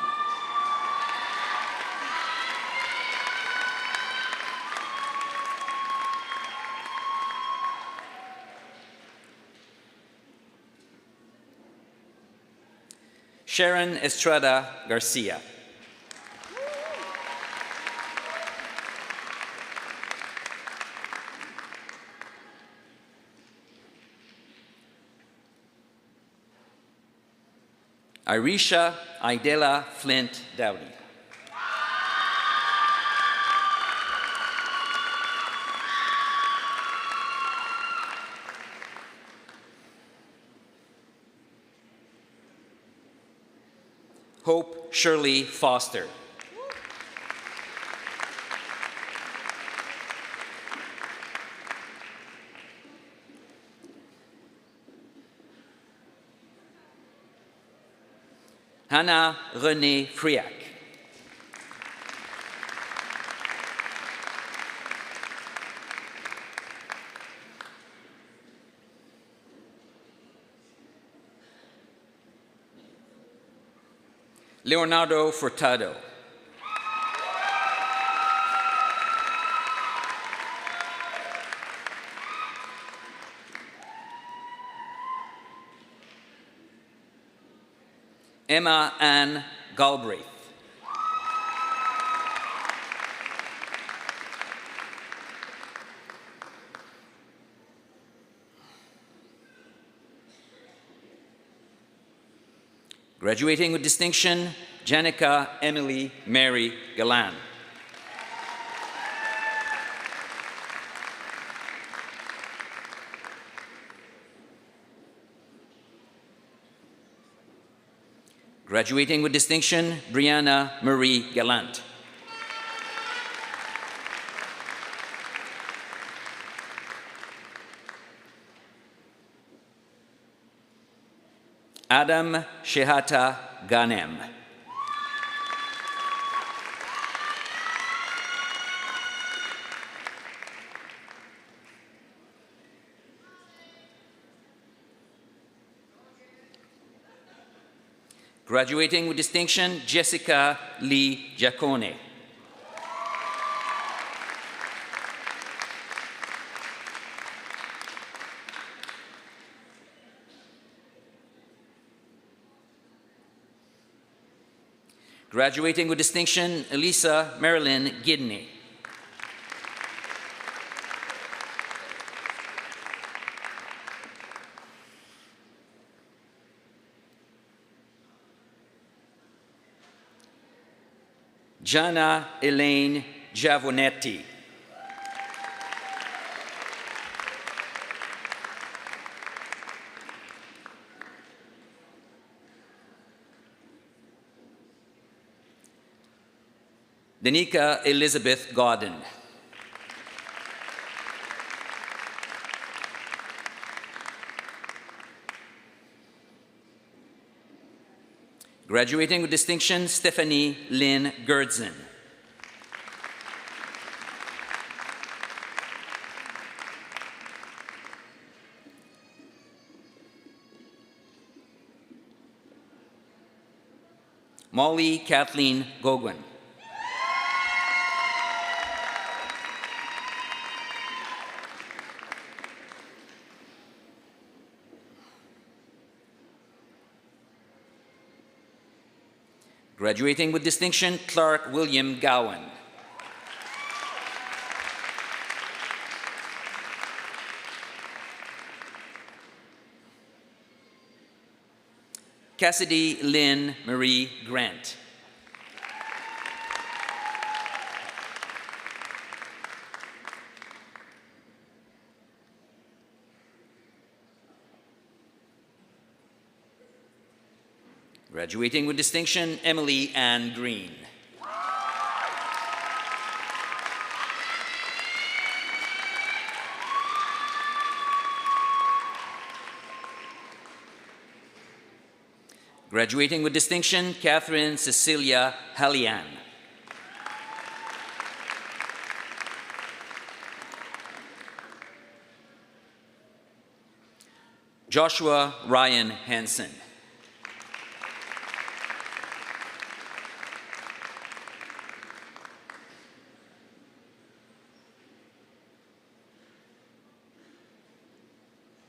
Sharon Estrada Garcia. Irisha Idela Flint Dowdy. Hope Shirley Foster. Hannah Renee Friac. Leonardo Furtado. Emma Ann Galbraith. Graduating with distinction, Janica Emily Mary Galan. Graduating with distinction, Brianna Marie Gallant. Adam Shehata Ganem. Graduating with distinction, Jessica Lee Giacone. Graduating with distinction, Elisa Marilyn Gidney. Gianna Elaine Giavonetti. Danica Elizabeth Godden. Graduating with distinction, Stephanie Lynn Gerdzin. Molly Kathleen Goguen. Graduating with distinction, Clark William Gowan. Cassidy Lynn Marie Grant. Graduating with distinction, Emily Ann Green. Graduating with distinction, Catherine Cecilia Hallian. Joshua Ryan Hansen.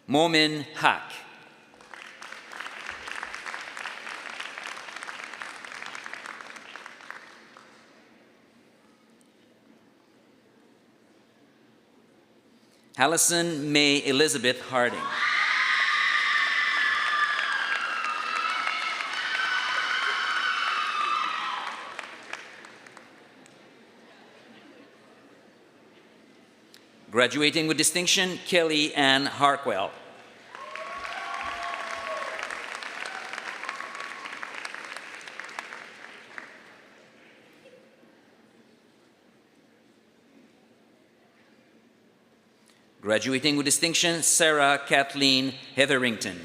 Momin Haq. Allison May Elizabeth Harding. Graduating with distinction, Kelly Ann Harkwell. Graduating with distinction, Sarah Kathleen Hetherington.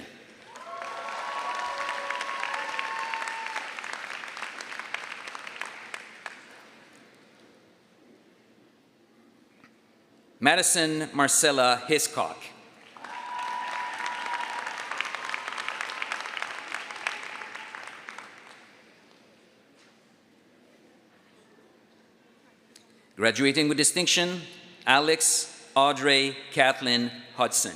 Madison Marcella Hiscock. Graduating with distinction, Alex Audrey Kathleen Hudson.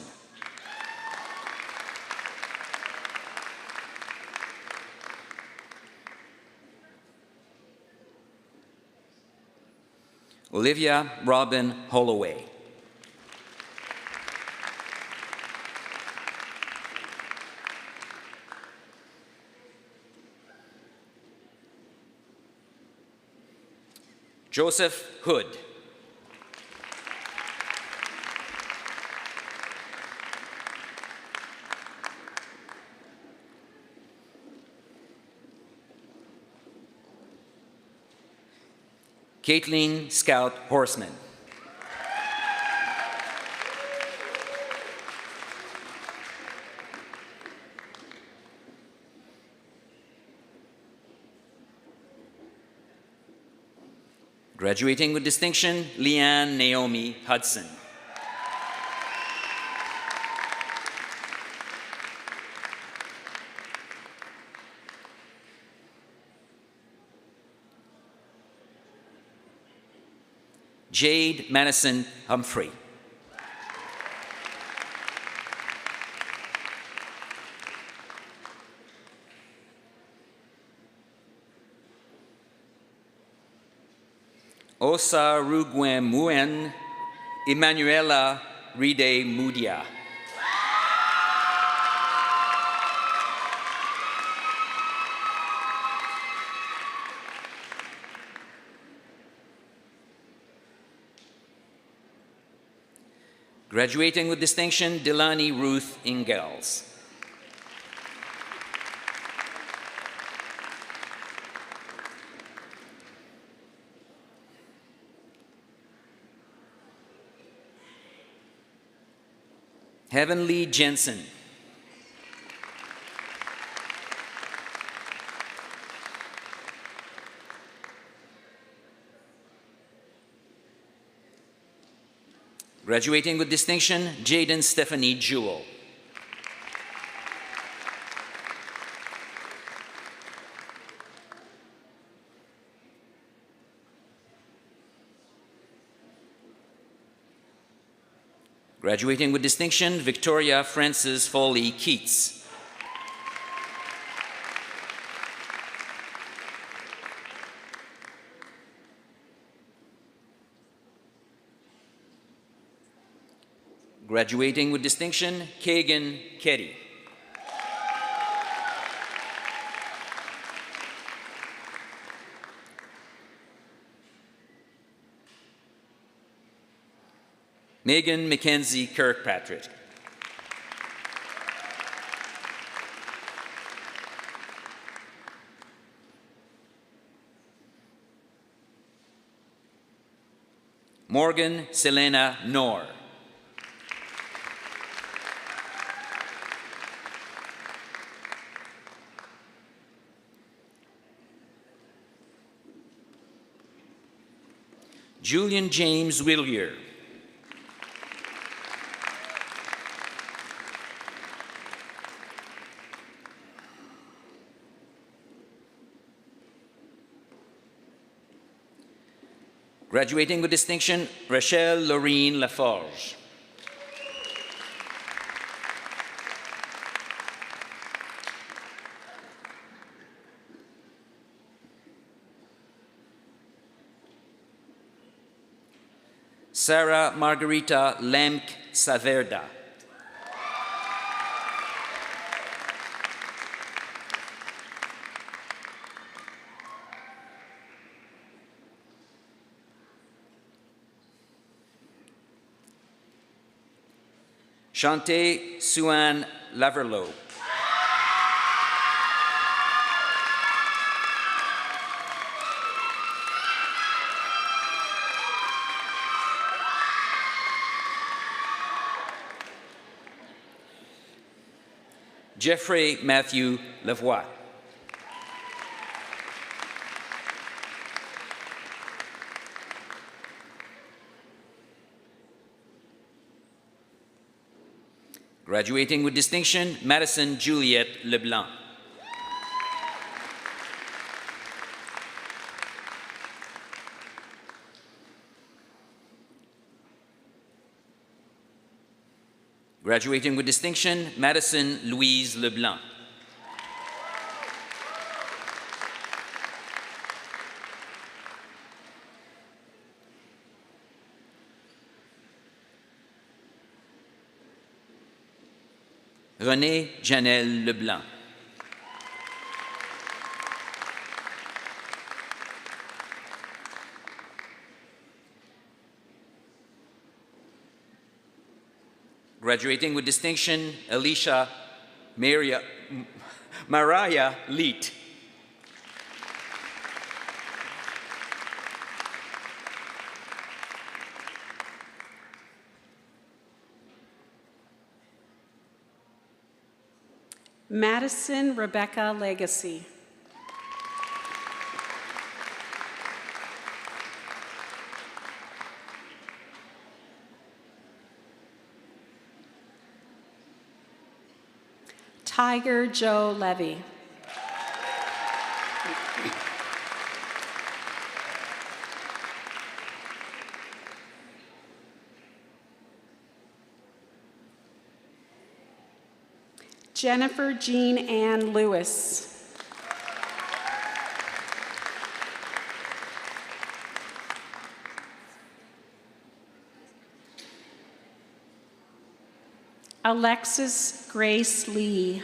Olivia Robin Holloway. Joseph Hood. Caitlin Scout Horseman. Graduating with distinction, Leanne Naomi Hudson. Jade Madison Humphrey. Osa Rugwen Muen Emanuela Ride Mudia. Graduating with distinction, Delani Ruth Ingalls. Heavenly Jensen. Graduating with distinction, Jaden Stephanie Jewell. Graduating with distinction, Victoria Frances Foley Keats. Graduating with distinction, Kagan Keddy. Megan Mackenzie Kirkpatrick. Morgan Selena Knorr. Julian James Willier. Graduating with distinction, Rachel Laureen Laforge. Sarah Margarita Lemk Saverda. Shante Suan Laverlo. Jeffrey Matthew Lavoie. Graduating with distinction, Madison Juliette Leblanc. Graduating with distinction, Madison Louise Leblanc. Renée Janelle Leblanc. Graduating with distinction, Alicia Mariah Leet. Madison Rebecca Legacy. Tiger Joe Levy. Jennifer Jean Ann Lewis. Alexis Grace Lee.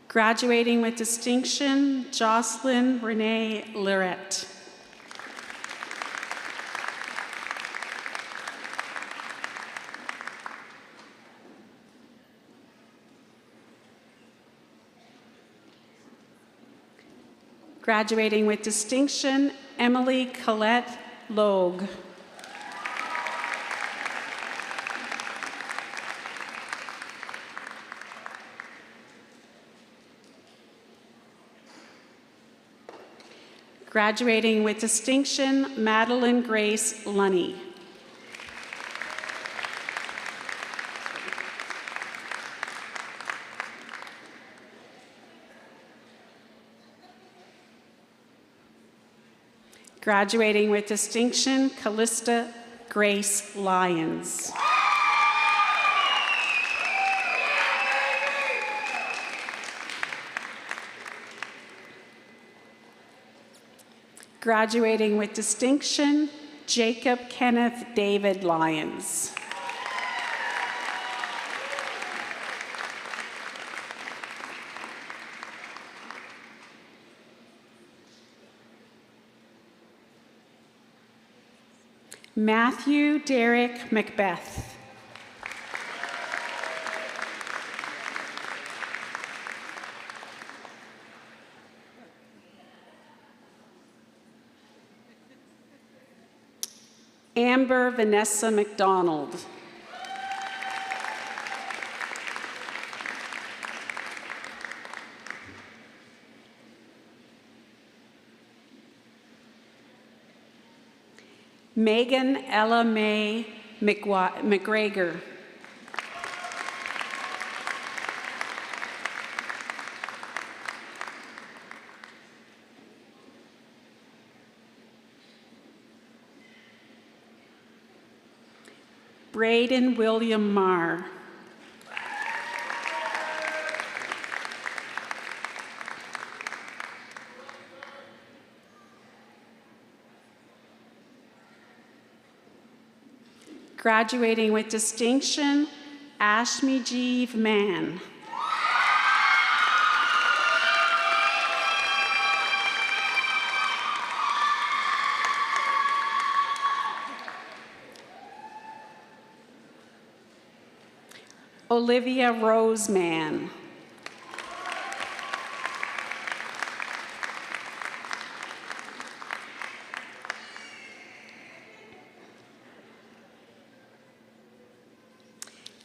Graduating with distinction, Jocelyn Renee Lirette. Graduating with distinction, Emily Colette Logue. Graduating with distinction, Madeline Grace Lunny. Graduating with distinction, Callista Grace Lyons. Graduating with distinction, Jacob Kenneth David Lyons. Matthew Derek Macbeth. Amber Vanessa McDonald. Megan Ella May McGregor. Braden William Marr. Graduating with distinction, Ashmi Jeev Mann. Olivia Roseman.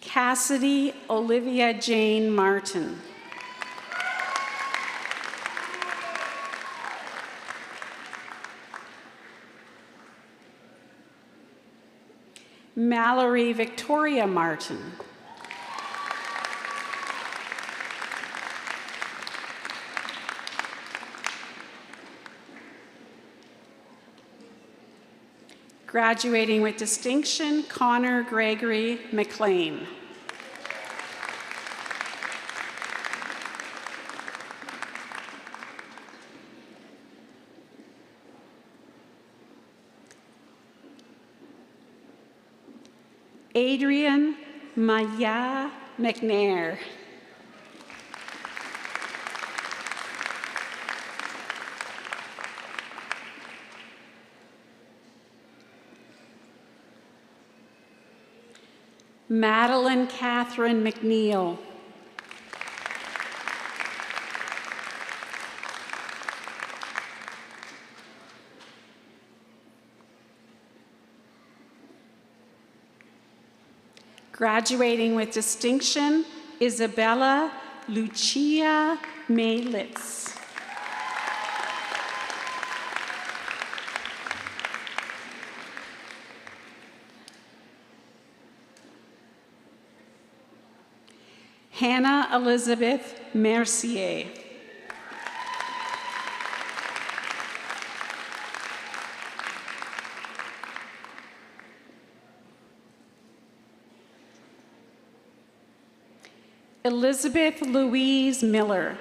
Cassidy Olivia Jane Martin. Mallory Victoria Martin. Graduating with distinction, Connor Gregory McLean. Adrian Maya McNair. Madeline Catherine McNeil. Graduating with distinction, Isabella Lucia Maylitz. Hannah Elizabeth Mercier. Elizabeth Louise Miller.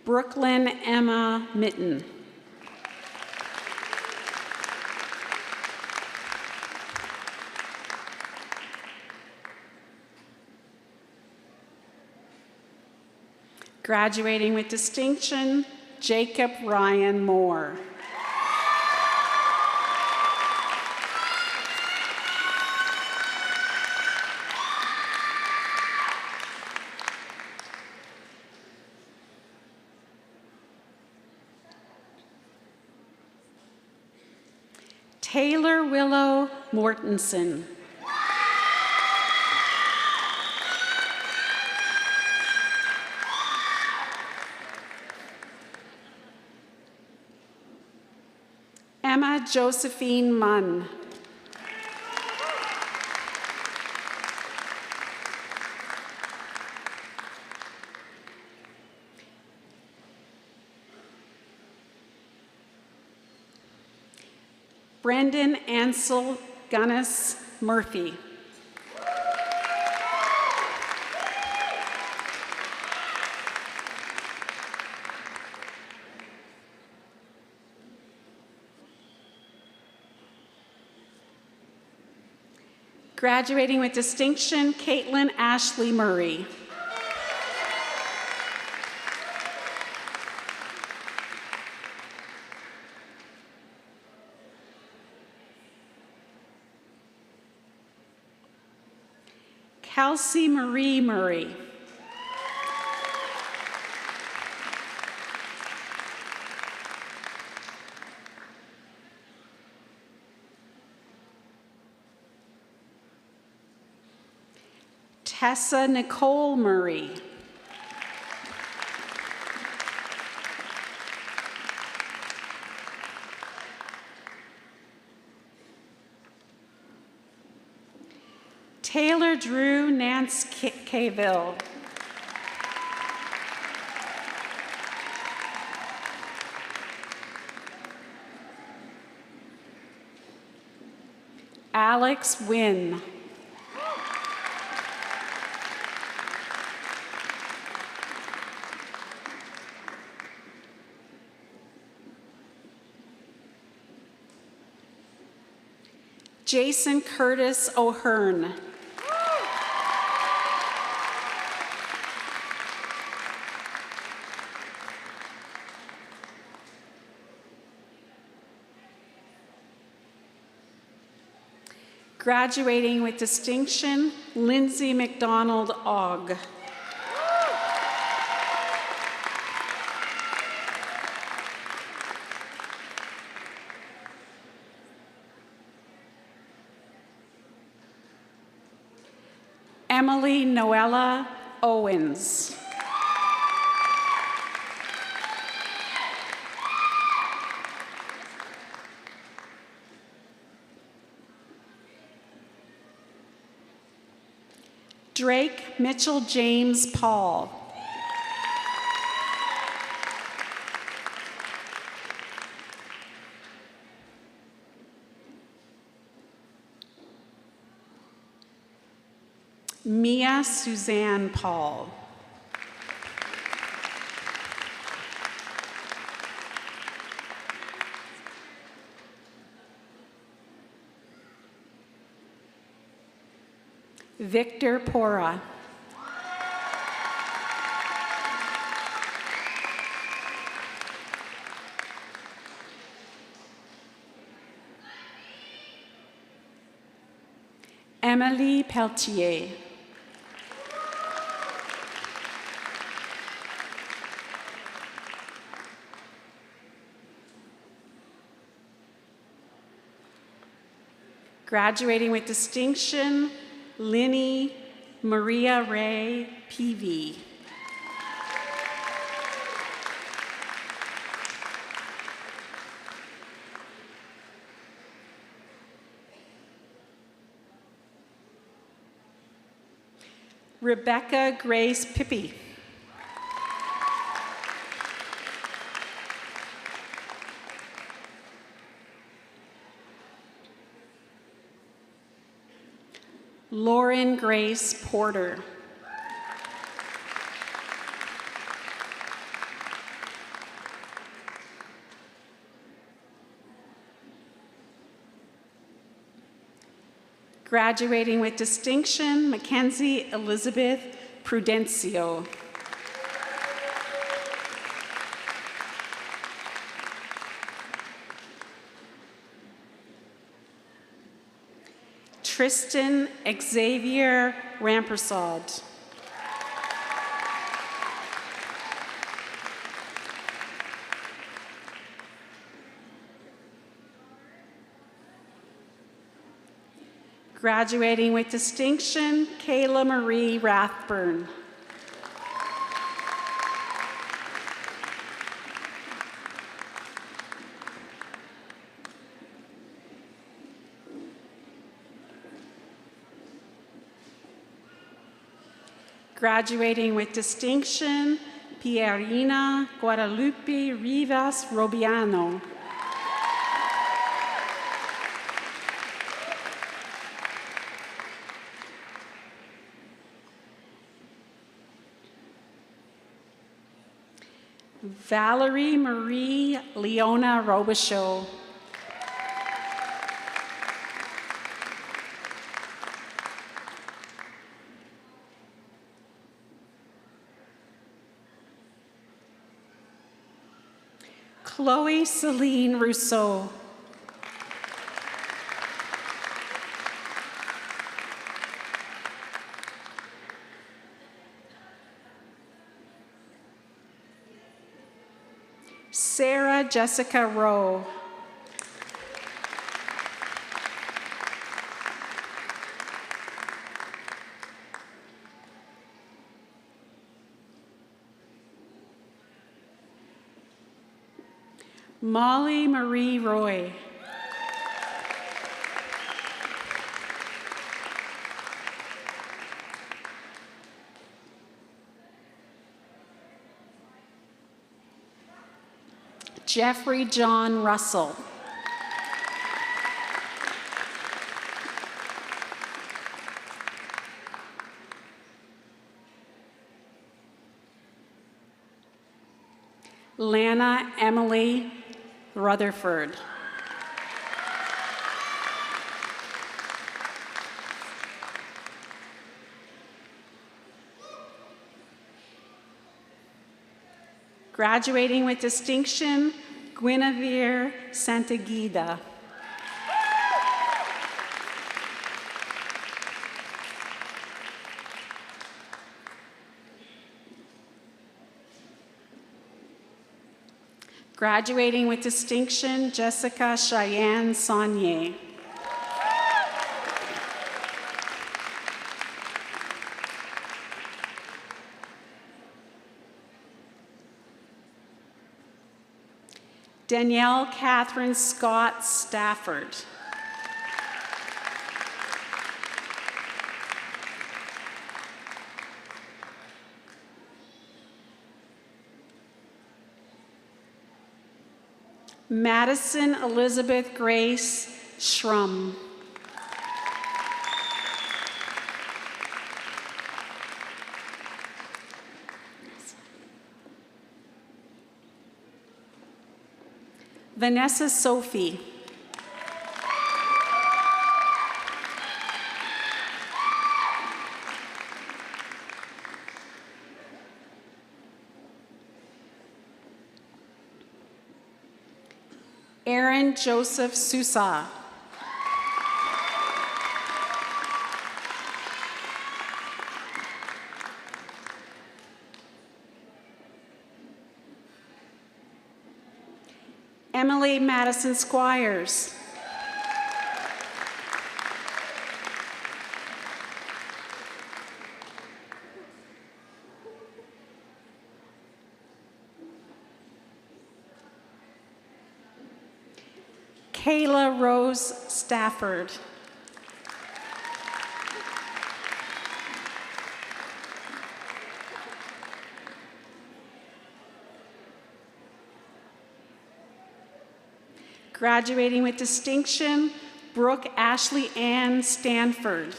Brooklyn Emma Mitten. Graduating with distinction, Jacob Ryan Moore. Taylor Willow Mortensen. Emma Josephine Munn. Brendan Ansel Gunnis Murphy. Graduating with distinction, Caitlin Ashley Murray. Kelsey Marie Murray. Tessa Nicole Murray. Taylor Drew Nance Cavill. Alex Wynn. Jason Curtis O'Hearn. Graduating with distinction, Lindsay McDonald Ogg. Emily Noella Owens. Drake Mitchell James Paul. Mia Suzanne Paul. Victor Pora. Emily Peltier. Graduating with distinction, Linny Maria Ray Peavy. Rebecca Grace Pippi. Lauren Grace Porter. Graduating with distinction, Mackenzie Elizabeth Prudencio. Tristan Xavier Rampersad. Graduating with distinction, Kayla Marie Rathburn. Graduating with distinction, Pierina Guadalupe Rivas Robiano. Valerie Marie Leona Robichaud. Chloe Celine Rousseau. Sarah Jessica Rowe. Molly Marie Roy. Jeffrey John Russell. Lana Emily Rutherford. Graduating with distinction, Guinevere Santagida. Graduating with distinction, Jessica Cheyenne Saunier. Danielle Catherine Scott Stafford. Madison Elizabeth Grace Schrum. Vanessa Sophie. Aaron Joseph Sousa. Emily Madison Squires. Kayla Rose Stafford. Graduating with distinction, Brooke Ashley Ann Stanford.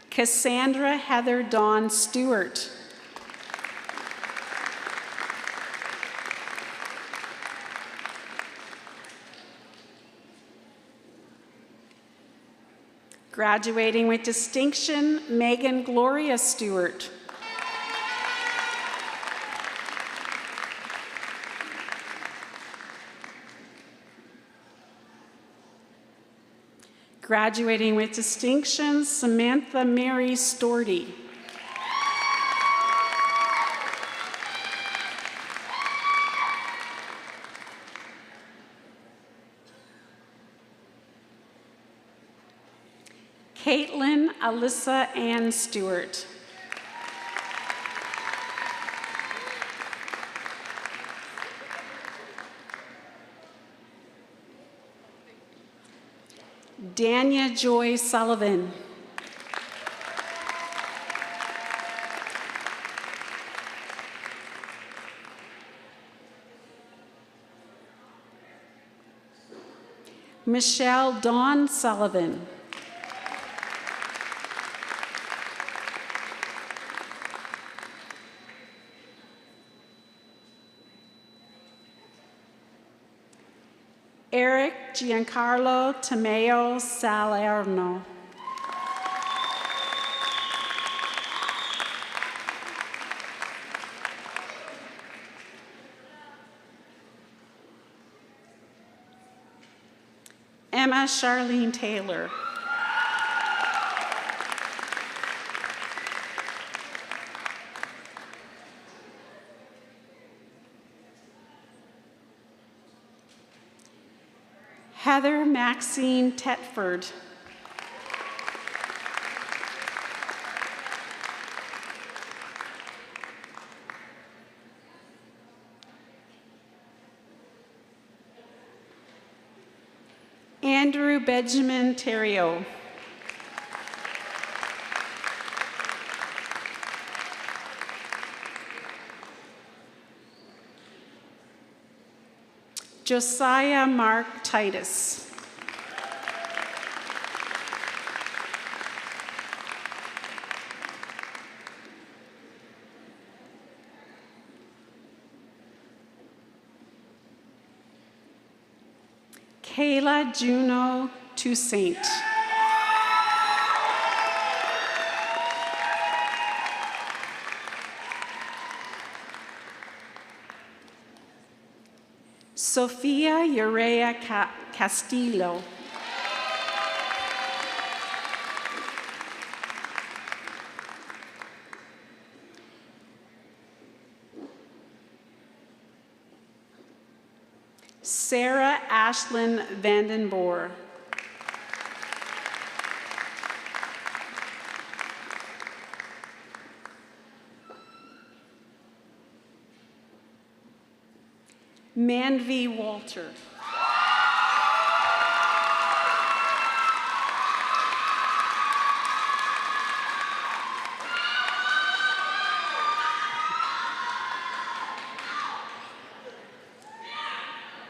Cassandra Heather Dawn Stewart. Graduating with distinction, Megan Gloria Stewart. Graduating with distinction, Samantha Mary Storty. Caitlin Alyssa Ann Stewart. Dania Joy Sullivan. Michelle Dawn Sullivan. Eric Giancarlo Tomeo Salerno. Emma Charlene Taylor. Heather Maxine Tetford. Andrew Benjamin Terrio. Josiah Mark Titus. Kayla Juno Toussaint. Sofia Urea Castillo. Sarah Ashlyn Vandenboer. Manvi Walter.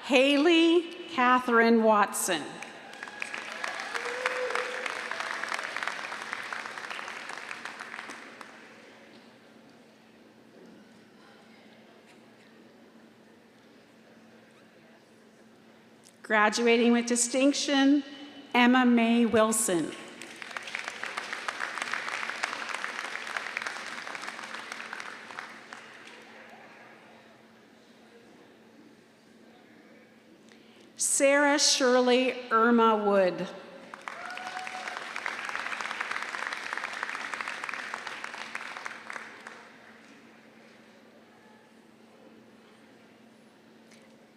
Haley Catherine Watson. Graduating with distinction, Emma Mae Wilson. Sarah Shirley Irma Wood.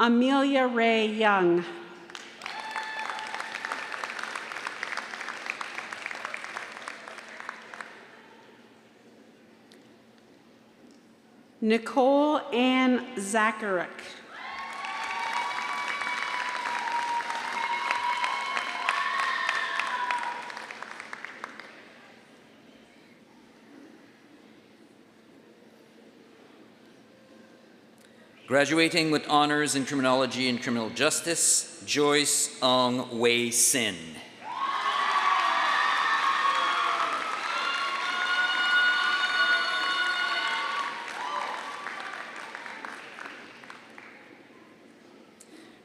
Amelia Ray Young. Nicole Ann Zacharek. Graduating with honors in criminology and criminal justice, Joyce Ong Wei Sin.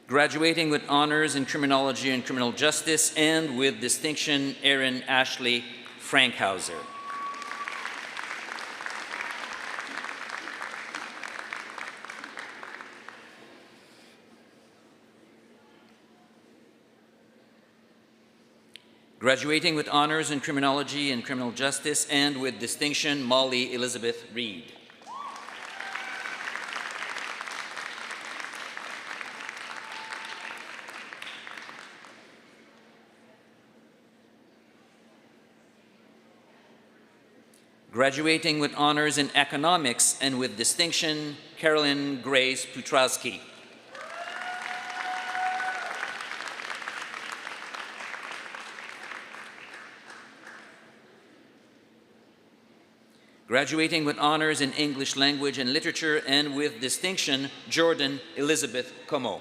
Graduating with honors in criminology and criminal justice and with distinction, Erin Ashley Frankhauser. Graduating with honors in criminology and criminal justice and with distinction, Molly Elizabeth Reed. Graduating with honors in economics and with distinction, Carolyn Grace Putrowski. Graduating with honors in English language and literature and with distinction, Jordan Elizabeth Como.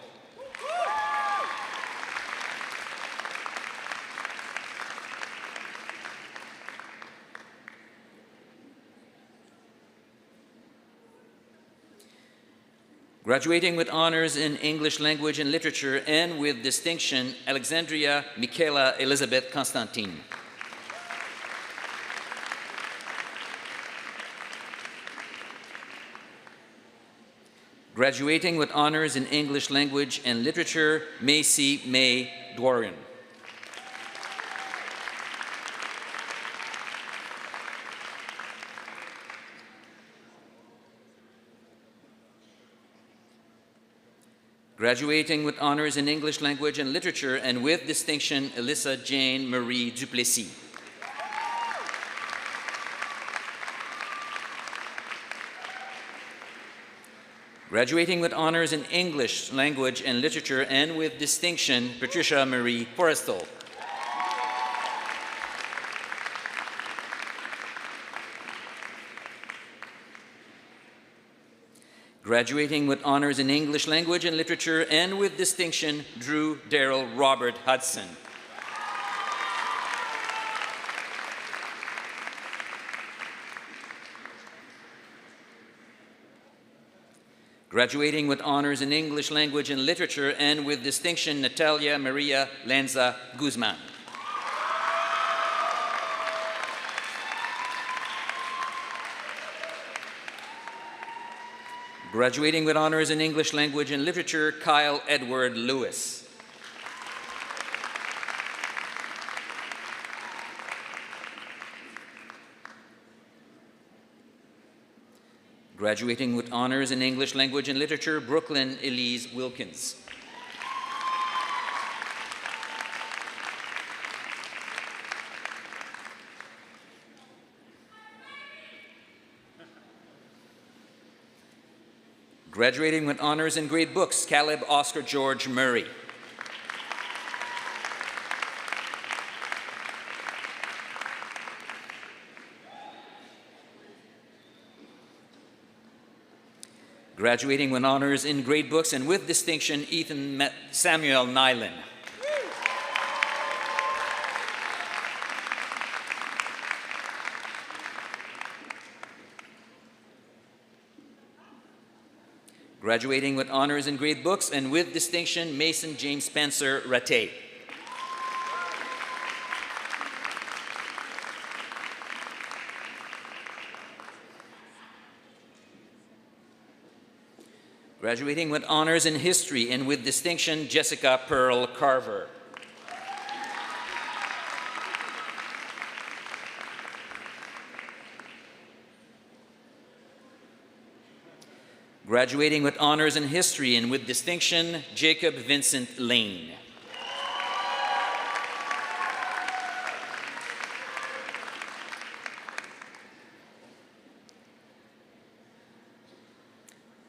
Graduating with honors in English language and literature and with distinction, Alexandria Michaela Elizabeth Constantine. Graduating with honors in English language and literature, Macy May Dwarian. Graduating with honors in English language and literature and with distinction, Alyssa Jane Marie Duplessis. Graduating with honors in English, language, and literature, and with distinction, Patricia Marie Forrestal. Graduating with honors in English, language, and literature, and with distinction, Drew Darrell Robert Hudson. Graduating with honors in English, language, and literature, and with distinction, Natalia Maria Lanza Guzman. Graduating with honors in English, language, and literature, Kyle Edward Lewis. Graduating with honors in English, language, and literature, Brooklyn Elise Wilkins. Graduating with honors in great books, Caleb Oscar George Murray. Graduating with honors in great books and with distinction, Ethan Samuel Nyland. Graduating with honors in great books and with distinction, Mason James Spencer Rattay. Graduating with honors in history and with distinction, Jessica Pearl Carver. Graduating with honors in history and with distinction, Jacob Vincent Lane.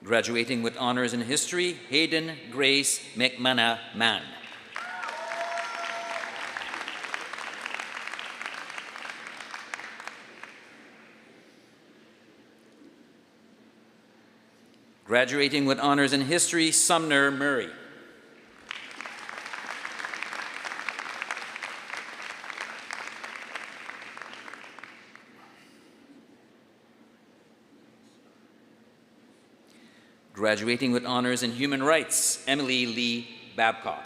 Graduating with honors in history, Hayden Grace McManna Mann. Graduating with honors in history, Sumner Murray. Graduating with honors in human rights, Emily Lee Babcock.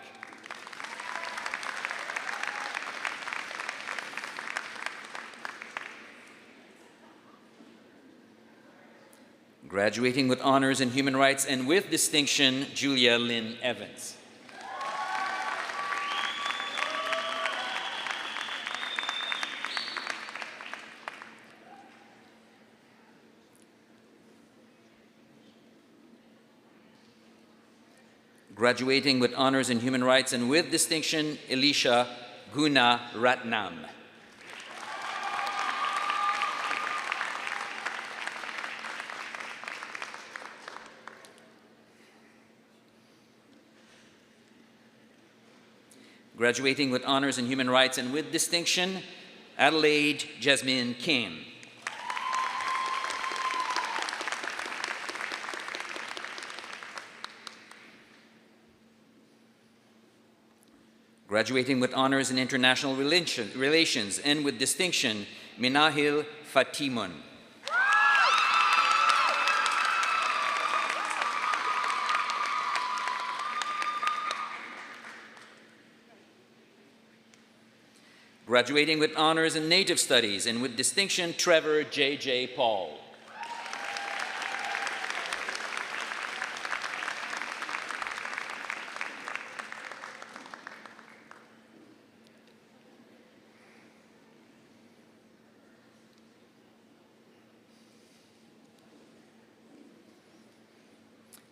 Graduating with honors in human rights and with distinction, Julia Lynn Evans. Graduating with honors in human rights and with distinction, Elisha Guna Ratnam. Graduating with honors in human rights and with distinction, Adelaide Jasmine Kim. Graduating with honors in international relations and with distinction, Minahil Fatimun. Graduating with honors in Native Studies and with distinction, Trevor J.J. Paul.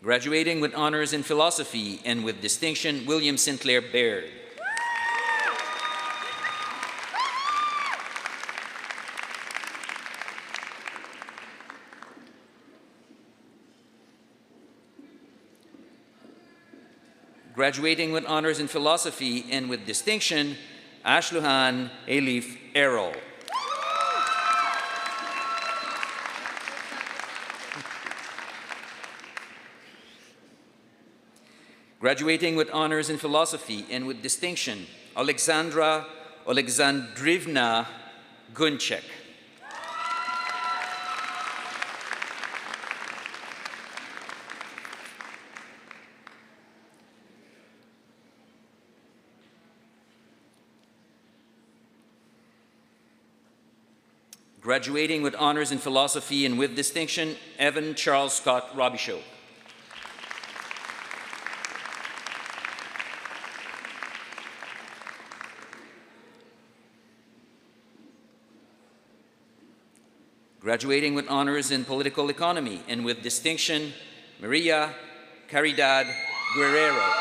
Graduating with honors in philosophy and with distinction, William Sinclair Baird. Graduating with honors in philosophy and with distinction, Ashluhan Elif Errol. Graduating with honors in philosophy and with distinction, Alexandra Alexandrivna Gunchek. Graduating with honors in philosophy and with distinction, Evan Charles Scott Robichaud. Graduating with honors in political economy and with distinction, Maria Caridad Guerrero.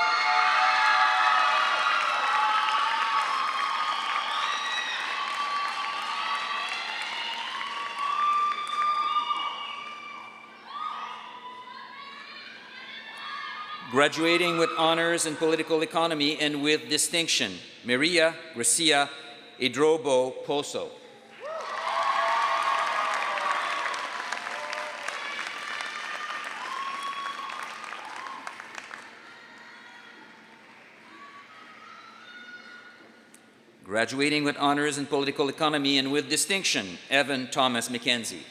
Graduating with honors in political economy and with distinction, Maria Gracia Idrobo Poso. Graduating with honors in political economy and with distinction, Evan Thomas McKenzie.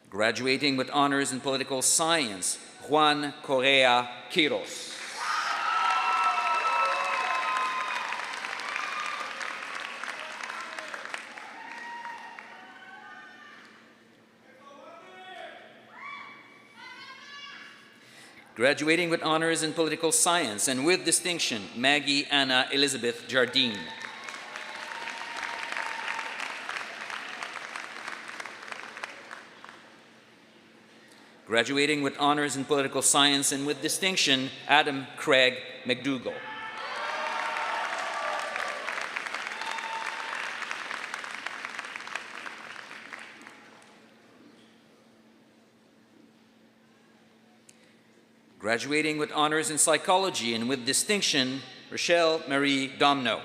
Graduating with honors in political science, Juan Correa Quiros. Graduating with honors in political science and with distinction, Maggie Anna Elizabeth Jardine. Graduating with honors in political science and with distinction, Adam Craig McDougall. Graduating with honors in psychology and with distinction, Rochelle Marie Domno.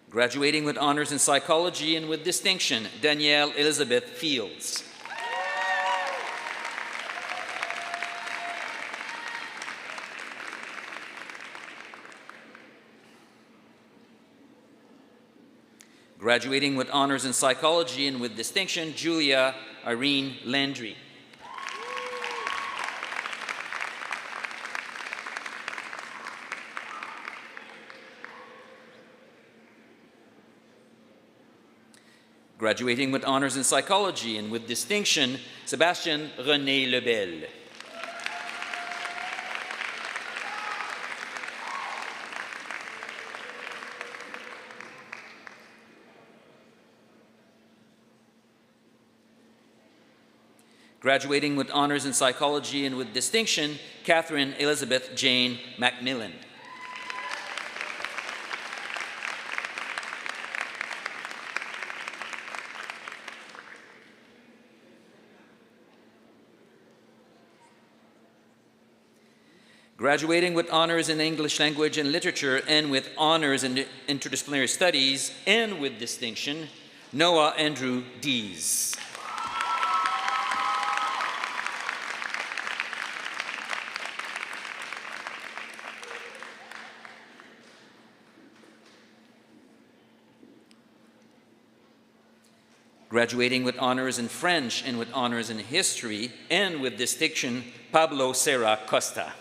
Graduating with honors in psychology and with distinction, Danielle Elizabeth Fields. Graduating with honors in psychology and with distinction, Julia Irene Landry. Graduating with honors in psychology and with distinction, Sébastien René Lebel. Graduating with honors in psychology and with distinction, Catherine Elizabeth Jane Macmillan. Graduating with honors in English language and literature and with honors in interdisciplinary studies and with distinction, Noah Andrew Dees. Graduating with honors in French and with honors in history and with distinction, Pablo Serra Costa.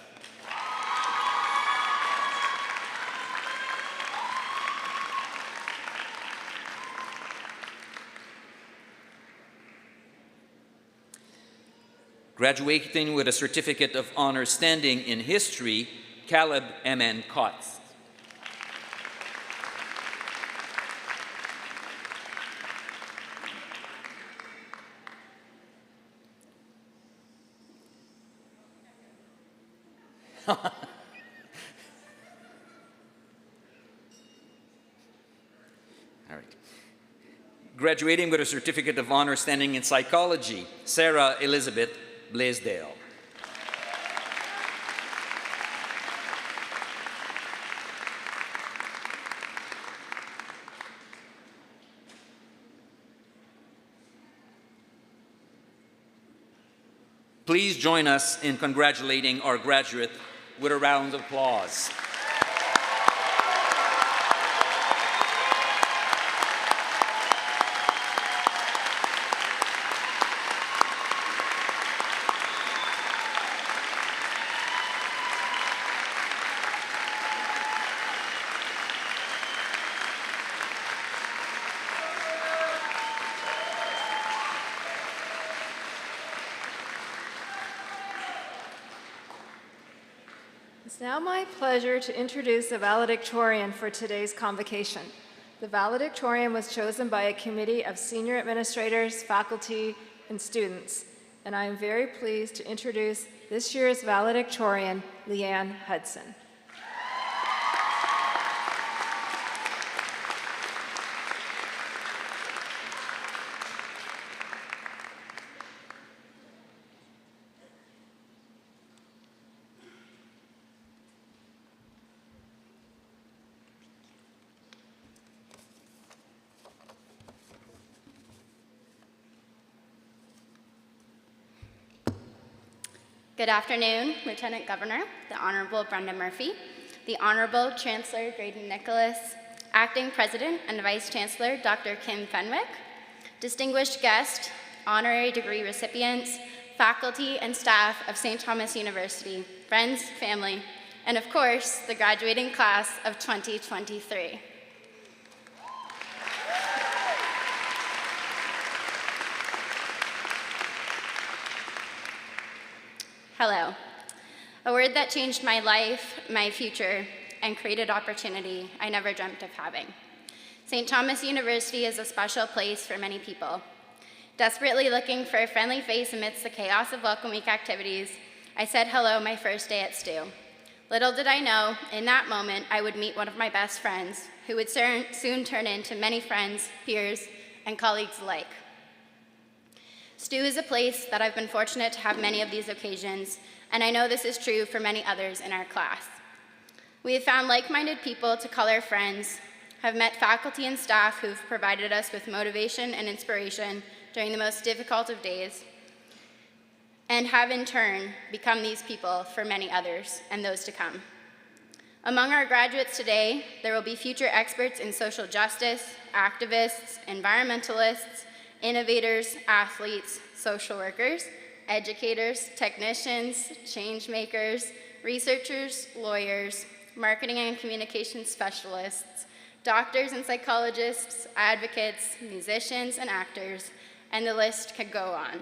Graduating with a Certificate of Honor Standing in History, Caleb M.N. Kotz. All right. Graduating with a Certificate of Honor standing in Psychology, Sarah Elizabeth Blaisdell. Please join us in congratulating our graduate with a round of applause. It's now my pleasure to introduce the valedictorian for today's convocation. The valedictorian was chosen by a committee of senior administrators, faculty, and students. And I am very pleased to introduce this year's valedictorian, Leanne Hudson. Good afternoon, Lieutenant Governor, the Honorable Brenda Murphy, the Honorable Chancellor Graydon Nicholas, Acting President and Vice Chancellor Dr. Kim Fenwick, distinguished guest, honorary degree recipients, faculty and staff of St. Thomas University, friends, family, and of course, the graduating class of 2023. Hello. A word that changed my life, my future, and created opportunity I never dreamt of having. St. Thomas University is a special place for many people. Desperately looking for a friendly face amidst the chaos of Welcome Week activities, I said hello my first day at STU. Little did I know, in that moment, I would meet one of my best friends, who would soon turn into many friends, peers, and colleagues alike. STU is a place that I've been fortunate to have many of these occasions, and I know this is true for many others in our class. We have found like-minded people to call our friends, have met faculty and staff who've provided us with motivation and inspiration during the most difficult of days, and have in turn become these people for many others and those to come. Among our graduates today, there will be future experts in social justice, activists, environmentalists, innovators, athletes, social workers, educators, technicians, change makers, researchers, lawyers, marketing and communication specialists, doctors and psychologists, advocates, musicians, and actors, and the list could go on.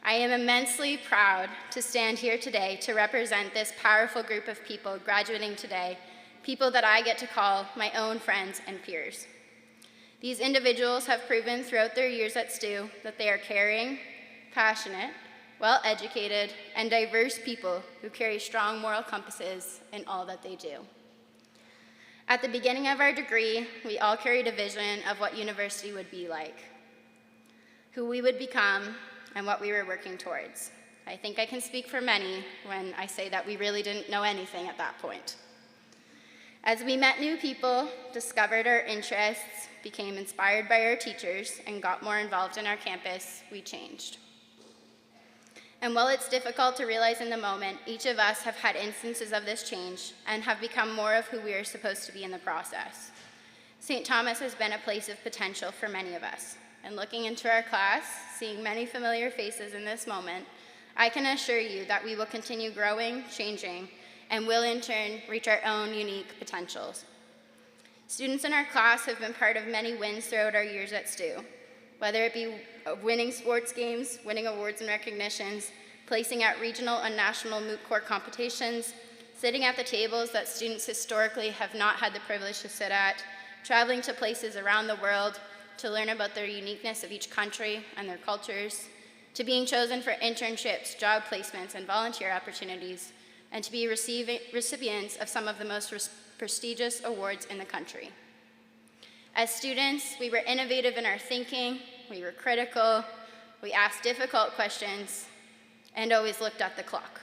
I am immensely proud to stand here today to represent this powerful group of people graduating today, people that I get to call my own friends and peers. These individuals have proven throughout their years at STU that they are caring, passionate, well-educated, and diverse people who carry strong moral compasses in all that they do. At the beginning of our degree, we all carried a vision of what university would be like, who we would become, and what we were working towards. I think I can speak for many when I say that we really didn't know anything at that point. As we met new people, discovered our interests, became inspired by our teachers, and got more involved in our campus, we changed. And while it's difficult to realize in the moment, each of us have had instances of this change and have become more of who we are supposed to be in the process. St. Thomas has been a place of potential for many of us. And looking into our class, seeing many familiar faces in this moment, I can assure you that we will continue growing, changing, and will in turn reach our own unique potentials. Students in our class have been part of many wins throughout our years at STU, whether it be winning sports games, winning awards and recognitions, placing at regional and national moot court competitions, sitting at the tables that students historically have not had the privilege to sit at, traveling to places around the world to learn about the uniqueness of each country and their cultures, to being chosen for internships, job placements, and volunteer opportunities, and to be recipients of some of the most prestigious awards in the country. As students, we were innovative in our thinking, we were critical, we asked difficult questions, and always looked at the clock.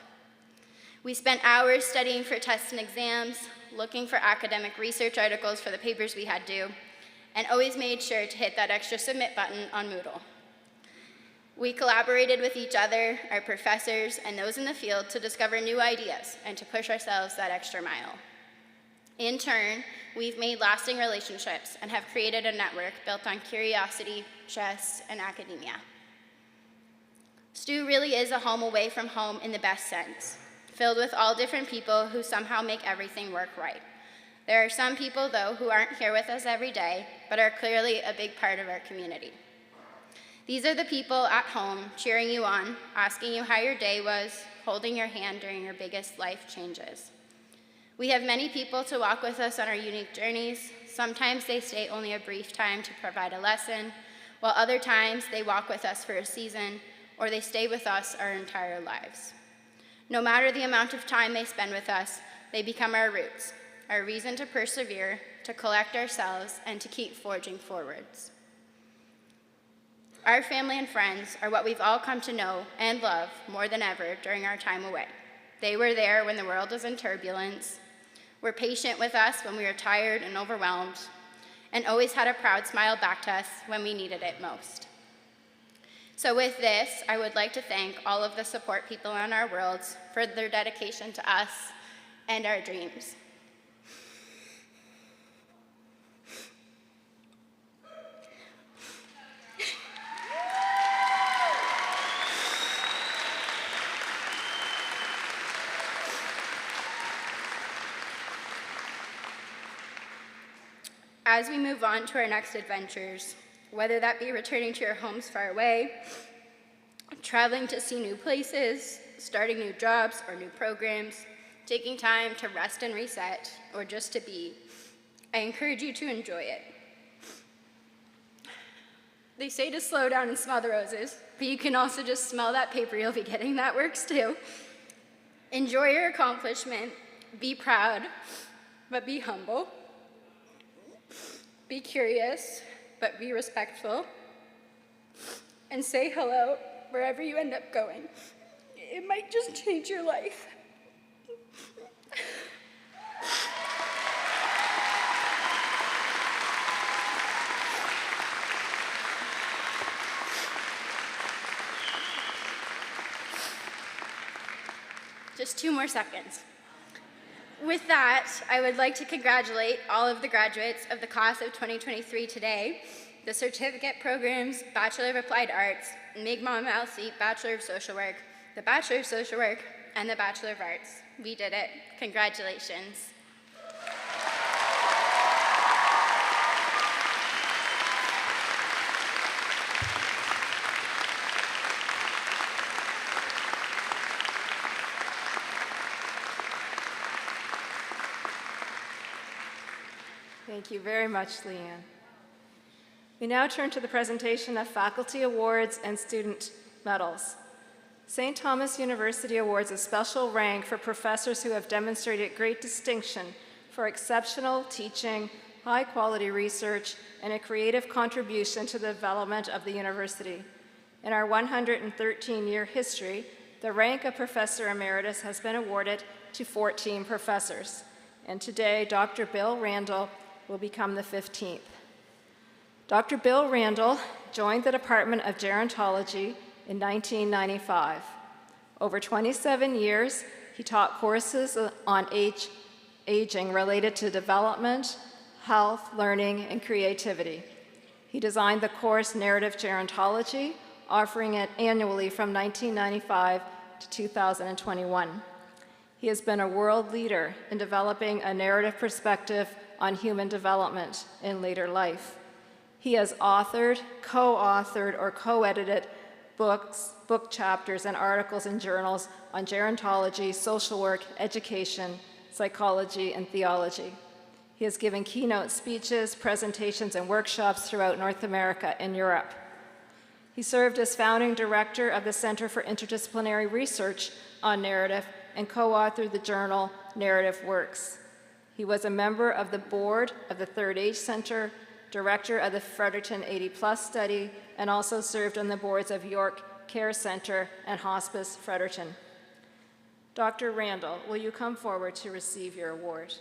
We spent hours studying for tests and exams, looking for academic research articles for the papers we had due, and always made sure to hit that extra submit button on Moodle. We collaborated with each other, our professors, and those in the field to discover new ideas and to push ourselves that extra mile. In turn, we've made lasting relationships and have created a network built on curiosity, trust, and academia. STU really is a home away from home in the best sense, filled with all different people who somehow make everything work right. There are some people, though, who aren't here with us every day, but are clearly a big part of our community. These are the people at home cheering you on, asking you how your day was, holding your hand during your biggest life changes. We have many people to walk with us on our unique journeys. Sometimes they stay only a brief time to provide a lesson, while other times they walk with us for a season, or they stay with us our entire lives. No matter the amount of time they spend with us, they become our roots, our reason to persevere, to collect ourselves, and to keep forging forwards. Our family and friends are what we've all come to know and love more than ever during our time away. They were there when the world was in turbulence, were patient with us when we were tired and overwhelmed, and always had a proud smile back to us when we needed it most. So with this, I would like to thank all of the support people in our worlds for their dedication to us and our dreams. As we move on to our next adventures, whether that be returning to your homes far away, traveling to see new places, starting new jobs or new programs, taking time to rest and reset, or just to be, I encourage you to enjoy it. They say to slow down and smell the roses, but you can also just smell that paper you'll be getting. That works too. Enjoy your accomplishment, be proud, but be humble. Be curious, but be respectful. And say hello wherever you end up going. It might just change your life. Just 2 more seconds. With that, I would like to congratulate all of the graduates of the class of 2023 today, the certificate programs, Bachelor of Applied Arts, Mi'kmaq MLC, Bachelor of Social Work, the Bachelor of Social Work, and the Bachelor of Arts. We did it. Congratulations. Thank you very much, Leanne. We now turn to the presentation of faculty awards and student medals. St. Thomas University awards a special rank for professors who have demonstrated great distinction for exceptional teaching, high-quality research, and a creative contribution to the development of the university. In our 113-year history, the rank of Professor Emeritus has been awarded to 14 professors, and today, Dr. Bill Randall will become the 15th. Dr. Bill Randall joined the Department of Gerontology in 1995. Over 27 years, he taught courses on aging related to development, health, learning, and creativity. He designed the course Narrative Gerontology, offering it annually from 1995 to 2021. He has been a world leader in developing a narrative perspective on human development in later life. He has authored, co-authored, or co-edited books, book chapters, and articles in journals on gerontology, social work, education, psychology, and theology. He has given keynote speeches, presentations, and workshops throughout North America and Europe. He served as founding director of the Center for Interdisciplinary Research on Narrative and co-authored the journal Narrative Works. He was a member of the board of the Third Age Center, director of the Fredericton 80+ study, and also served on the boards of York Care Center and Hospice Fredericton. Dr. Randall, will you come forward to receive your award?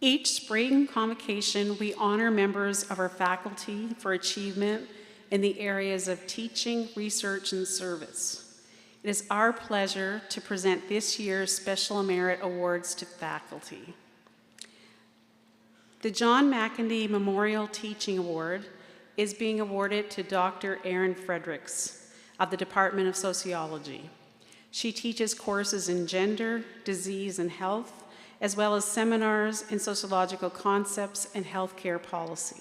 Each spring convocation, we honor members of our faculty for achievement in the areas of teaching, research, and service. It is our pleasure to present this year's Special Merit Awards to faculty. The John McEntee Memorial Teaching Award is being awarded to Dr. Erin Fredericks of the Department of Sociology. She teaches courses in gender, disease, and health, as well as seminars in sociological concepts and healthcare policy.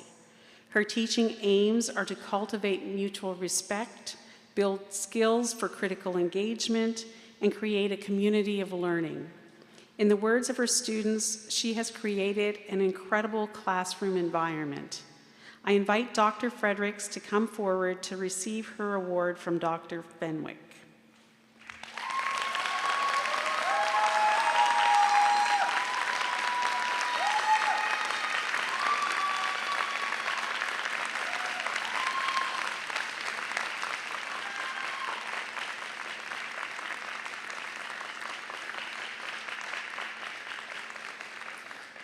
Her teaching aims are to cultivate mutual respect, build skills for critical engagement, and create a community of learning. In the words of her students, she has created an incredible classroom environment. I invite Dr. Fredericks to come forward to receive her award from Dr. Fenwick.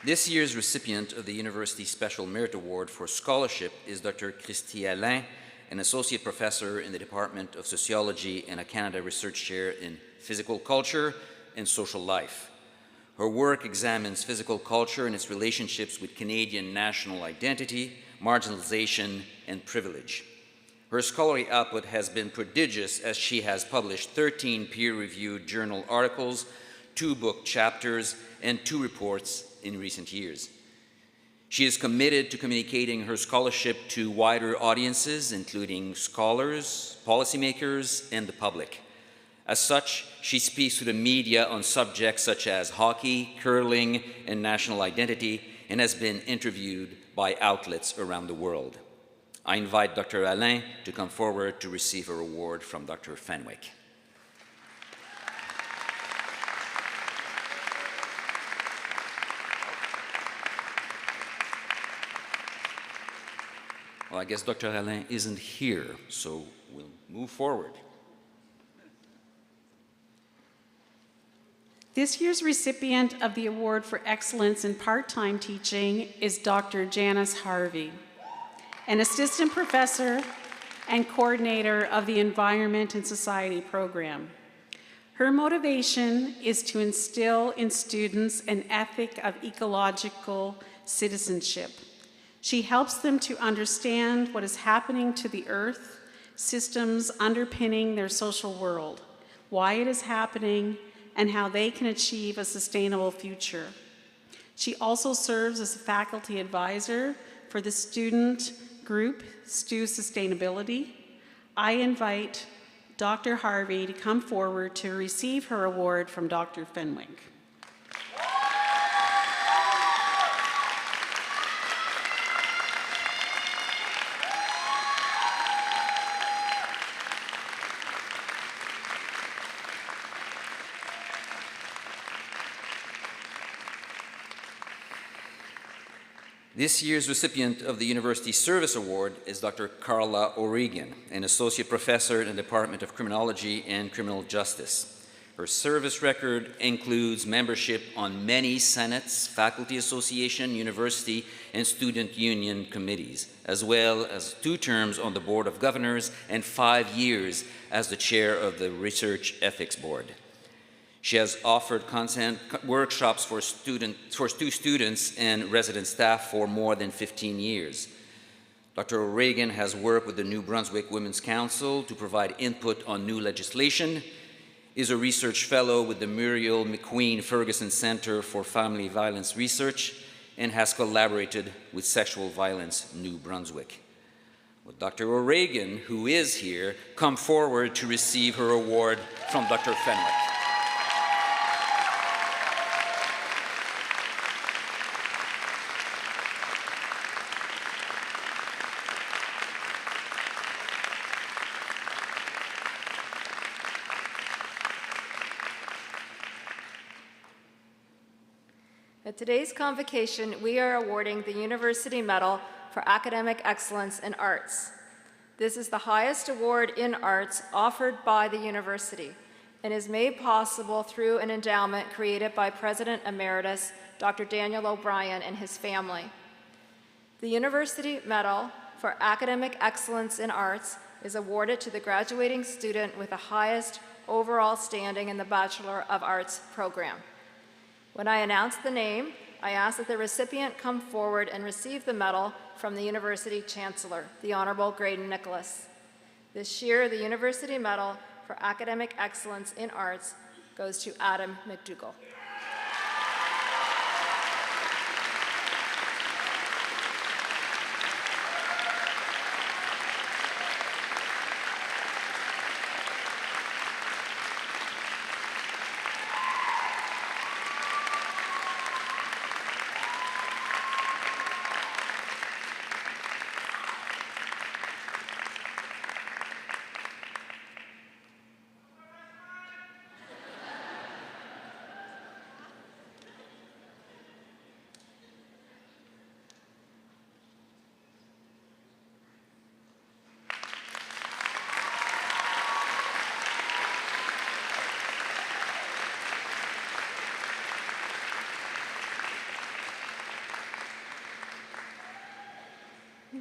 This year's recipient of the University Special Merit Award for Scholarship is Dr. Christy Alain, an associate professor in the Department of Sociology and a Canada Research Chair in Physical Culture and Social Life. Her work examines physical culture and its relationships with Canadian national identity, marginalization, and privilege. Her scholarly output has been prodigious as she has published 13 peer-reviewed journal articles, 2 book chapters, and 2 reports in recent years. She is committed to communicating her scholarship to wider audiences, including scholars, policymakers, and the public. As such, she speaks to the media on subjects such as hockey, curling, and national identity, and has been interviewed by outlets around the world. I invite Dr. Alain to come forward to receive her award from Dr. Fenwick. Well, I guess Dr. Alain isn't here, so we'll move forward. This year's recipient of the Award for Excellence in Part-Time Teaching is Dr. Janice Harvey, an assistant professor and coordinator of the Environment and Society program. Her motivation is to instill in students an ethic of ecological citizenship. She helps them to understand what is happening to the earth, systems underpinning their social world, why it is happening, and how they can achieve a sustainable future. She also serves as a faculty advisor for the student group, STU Sustainability. I invite Dr. Harvey to come forward to receive her award from Dr. Fenwick. This year's recipient of the University Service Award is Dr. Carla O'Regan, an associate professor in the Department of Criminology and Criminal Justice. Her service record includes membership on many senates, faculty association, university, and student union committees, as well as 2 terms on the Board of Governors and 5 years as the chair of the Research Ethics Board. She has offered content workshops for STU students and resident staff for more than 15 years. Dr. O'Regan has worked with the New Brunswick Women's Council to provide input on new legislation, is a research fellow with the Muriel McQueen Ferguson Center for Family Violence Research, and has collaborated with Sexual Violence New Brunswick. Will Dr. O'Regan, who is here, come forward to receive her award from Dr. Fenwick. At today's convocation, we are awarding the University Medal for Academic Excellence in Arts. This is the highest award in arts offered by the university and is made possible through an endowment created by President Emeritus Dr. Daniel O'Brien and his family. The University Medal for Academic Excellence in Arts is awarded to the graduating student with the highest overall standing in the Bachelor of Arts program. When I announce the name, I ask that the recipient come forward and receive the medal from the University Chancellor, the Honorable Graydon Nicholas. This year, the University Medal for Academic Excellence in Arts goes to Adam McDougall.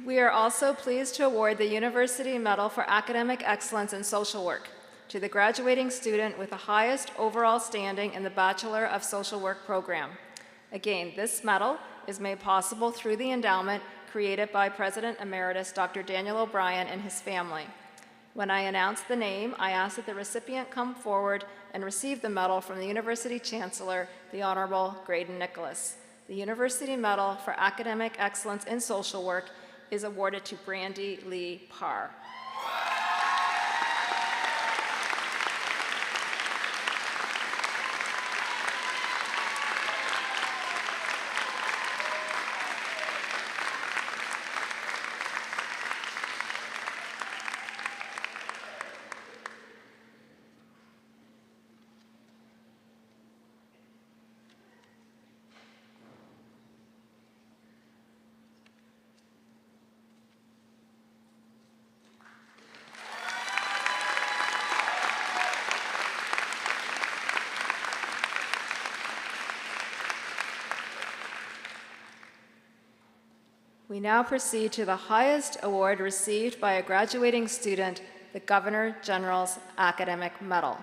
We are also pleased to award the University Medal for Academic Excellence in Social Work to the graduating student with the highest overall standing in the Bachelor of Social Work program. Again, this medal is made possible through the endowment created by President Emeritus Dr. Daniel O'Brien and his family. When I announce the name, I ask that the recipient come forward and receive the medal from the University Chancellor, the Honorable Graydon Nicholas. The University Medal for Academic Excellence in Social Work is awarded to Brandy Lee Parr. We now proceed to the highest award received by a graduating student, the Governor General's Academic Medal.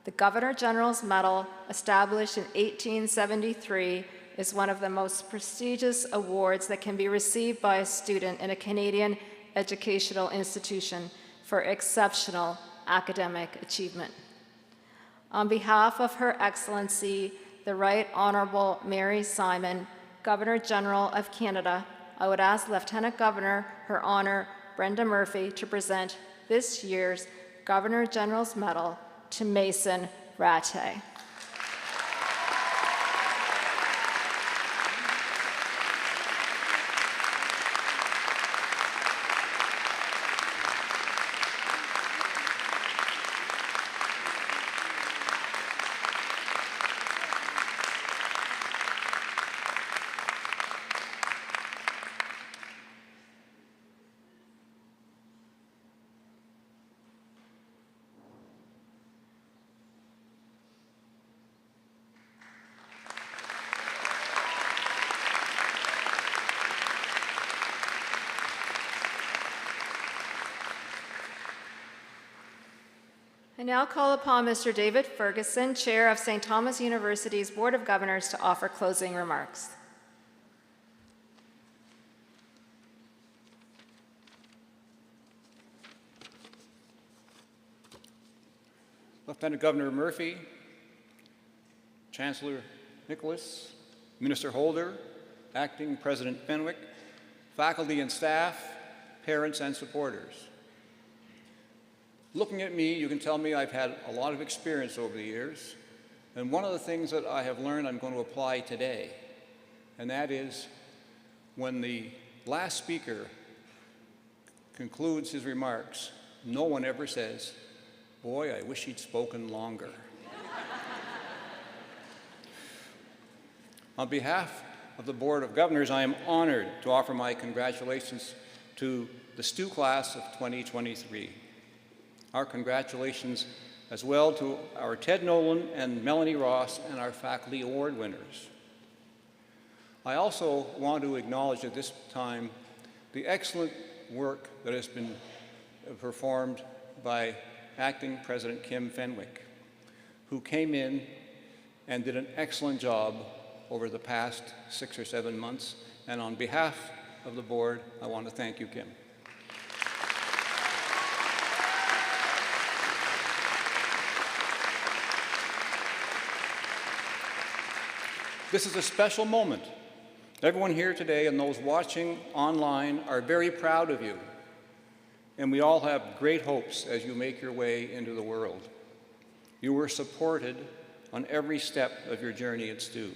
The Governor General's Medal, established in 1873, is one of the most prestigious awards that can be received by a student in a Canadian educational institution for exceptional academic achievement. On behalf of Her Excellency, the Right Honorable Mary Simon, Governor General of Canada, I would ask Lieutenant Governor, Her Honor Brenda Murphy, to present this year's Governor General's Medal to Mason Rattay. I now call upon Mr. David Ferguson, Chair of St. Thomas University's Board of Governors, to offer closing remarks. Lieutenant Governor Murphy, Chancellor Nicholas, Minister Holder, Acting President Fenwick, faculty and staff, parents and supporters. Looking at me, you can tell me I've had a lot of experience over the years, and one of the things that I have learned I'm going to apply today, and that is when the last speaker concludes his remarks, no one ever says, "Boy, I wish he'd spoken longer." On behalf of the Board of Governors, I am honored to offer my congratulations to the STU class of 2023. Our congratulations as well to our Ted Nolan and Melanie Ross and our faculty award winners. I also want to acknowledge at this time the excellent work that has been performed by Acting President Kim Fenwick, who came in and did an excellent job over the past 6 or 7 months. And on behalf of the board, I want to thank you, Kim. This is a special moment. Everyone here today and those watching online are very proud of you, and we all have great hopes as you make your way into the world. You were supported on every step of your journey at STU.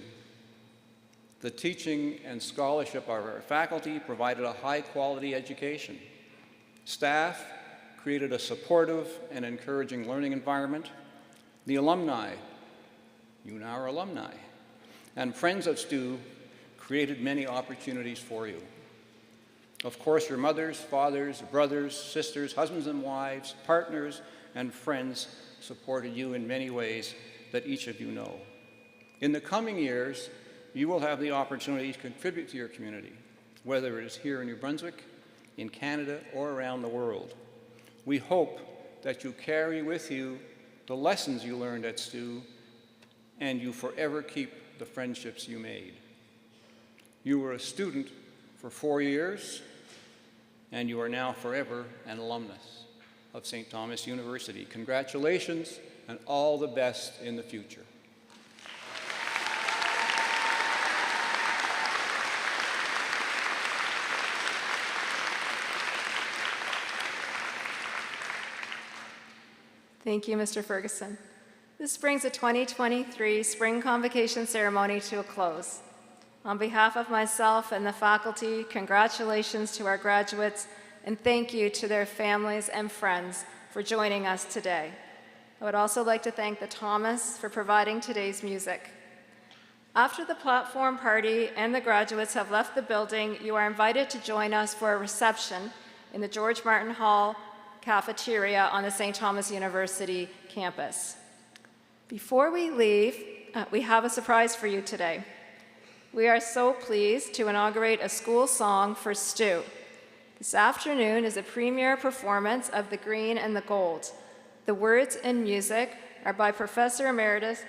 The teaching and scholarship of our faculty provided a high-quality education. Staff created a supportive and encouraging learning environment. The alumni, you now are alumni, and friends of STU created many opportunities for you. Of course, your mothers, fathers, brothers, sisters, husbands and wives, partners, and friends supported you in many ways that each of you know. In the coming years, you will have the opportunity to contribute to your community, whether it is here in New Brunswick, in Canada, or around the world. We hope that you carry with you the lessons you learned at STU, and you forever keep the friendships you made. You were a student for 4 years, and you are now forever an alumnus of St. Thomas University. Congratulations, and all the best in the future. Thank you, Mr. Ferguson. This brings the 2023 Spring Convocation ceremony to a close. On behalf of myself and the faculty, congratulations to our graduates, and thank you to their families and friends for joining us today. I would also like to thank the Thomas for providing today's music. After the platform party and the graduates have left the building, you are invited to join us for a reception in the George Martin Hall cafeteria on the St. Thomas University campus. Before we leave, we have a surprise for you today. We are so pleased to inaugurate a school song for STU. This afternoon is a premiere performance of The Green and the Gold. The words and music are by Professor Emeritus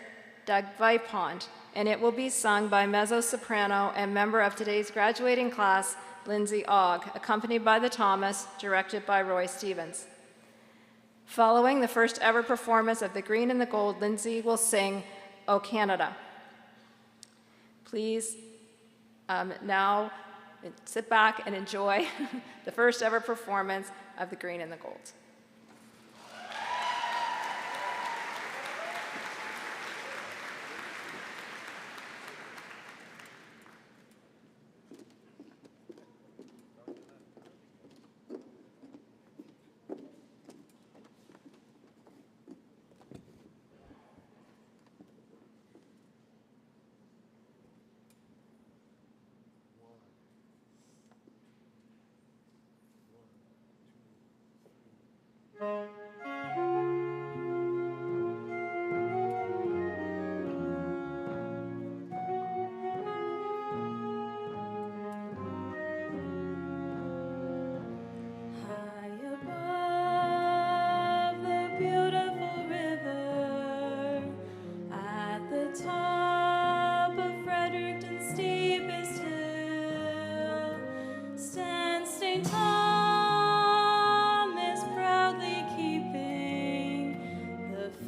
Doug Vipond, and it will be sung by mezzo-soprano and member of today's graduating class, Lindsay Ogg, accompanied by the Thomas, directed by Roy Stevens. Following the first ever performance of The Green and the Gold, Lindsay will sing O Canada. Please now sit back and enjoy the first ever performance of The Green and the Gold.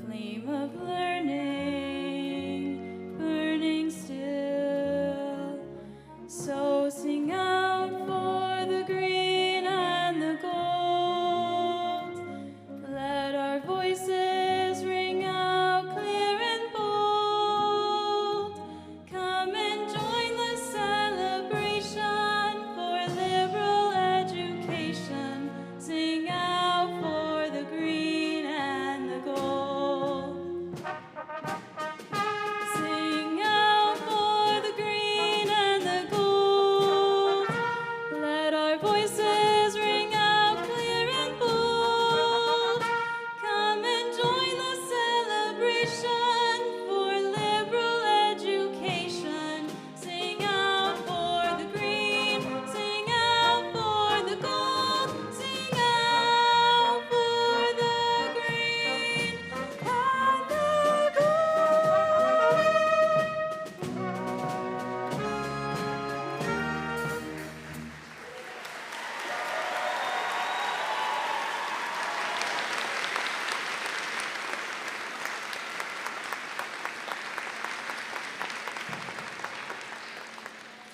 Flame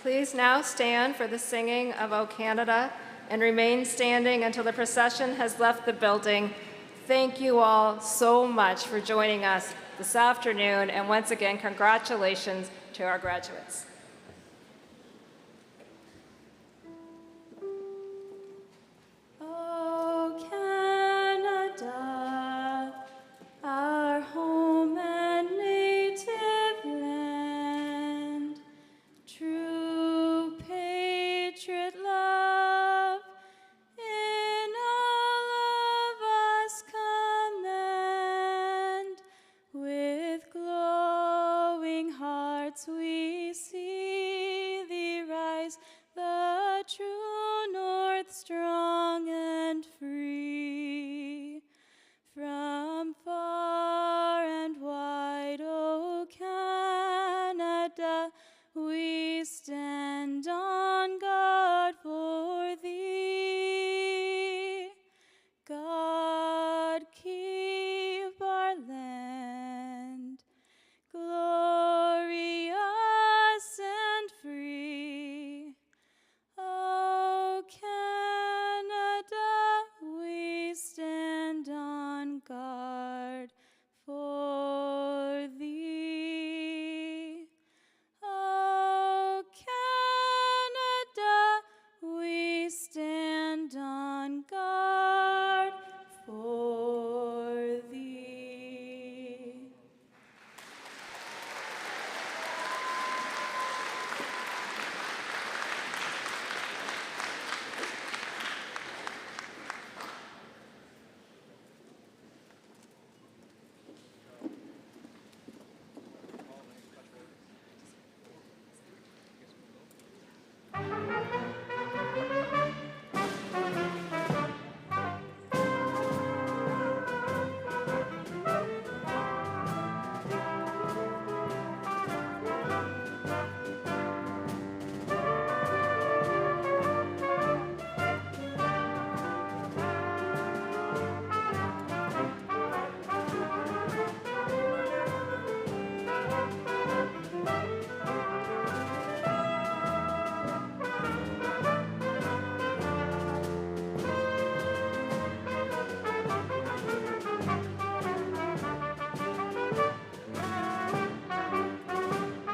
Please now stand for the singing of O Canada and remain standing until the procession has left the building. Thank you all so much for joining us this afternoon, and once again, congratulations to our graduates.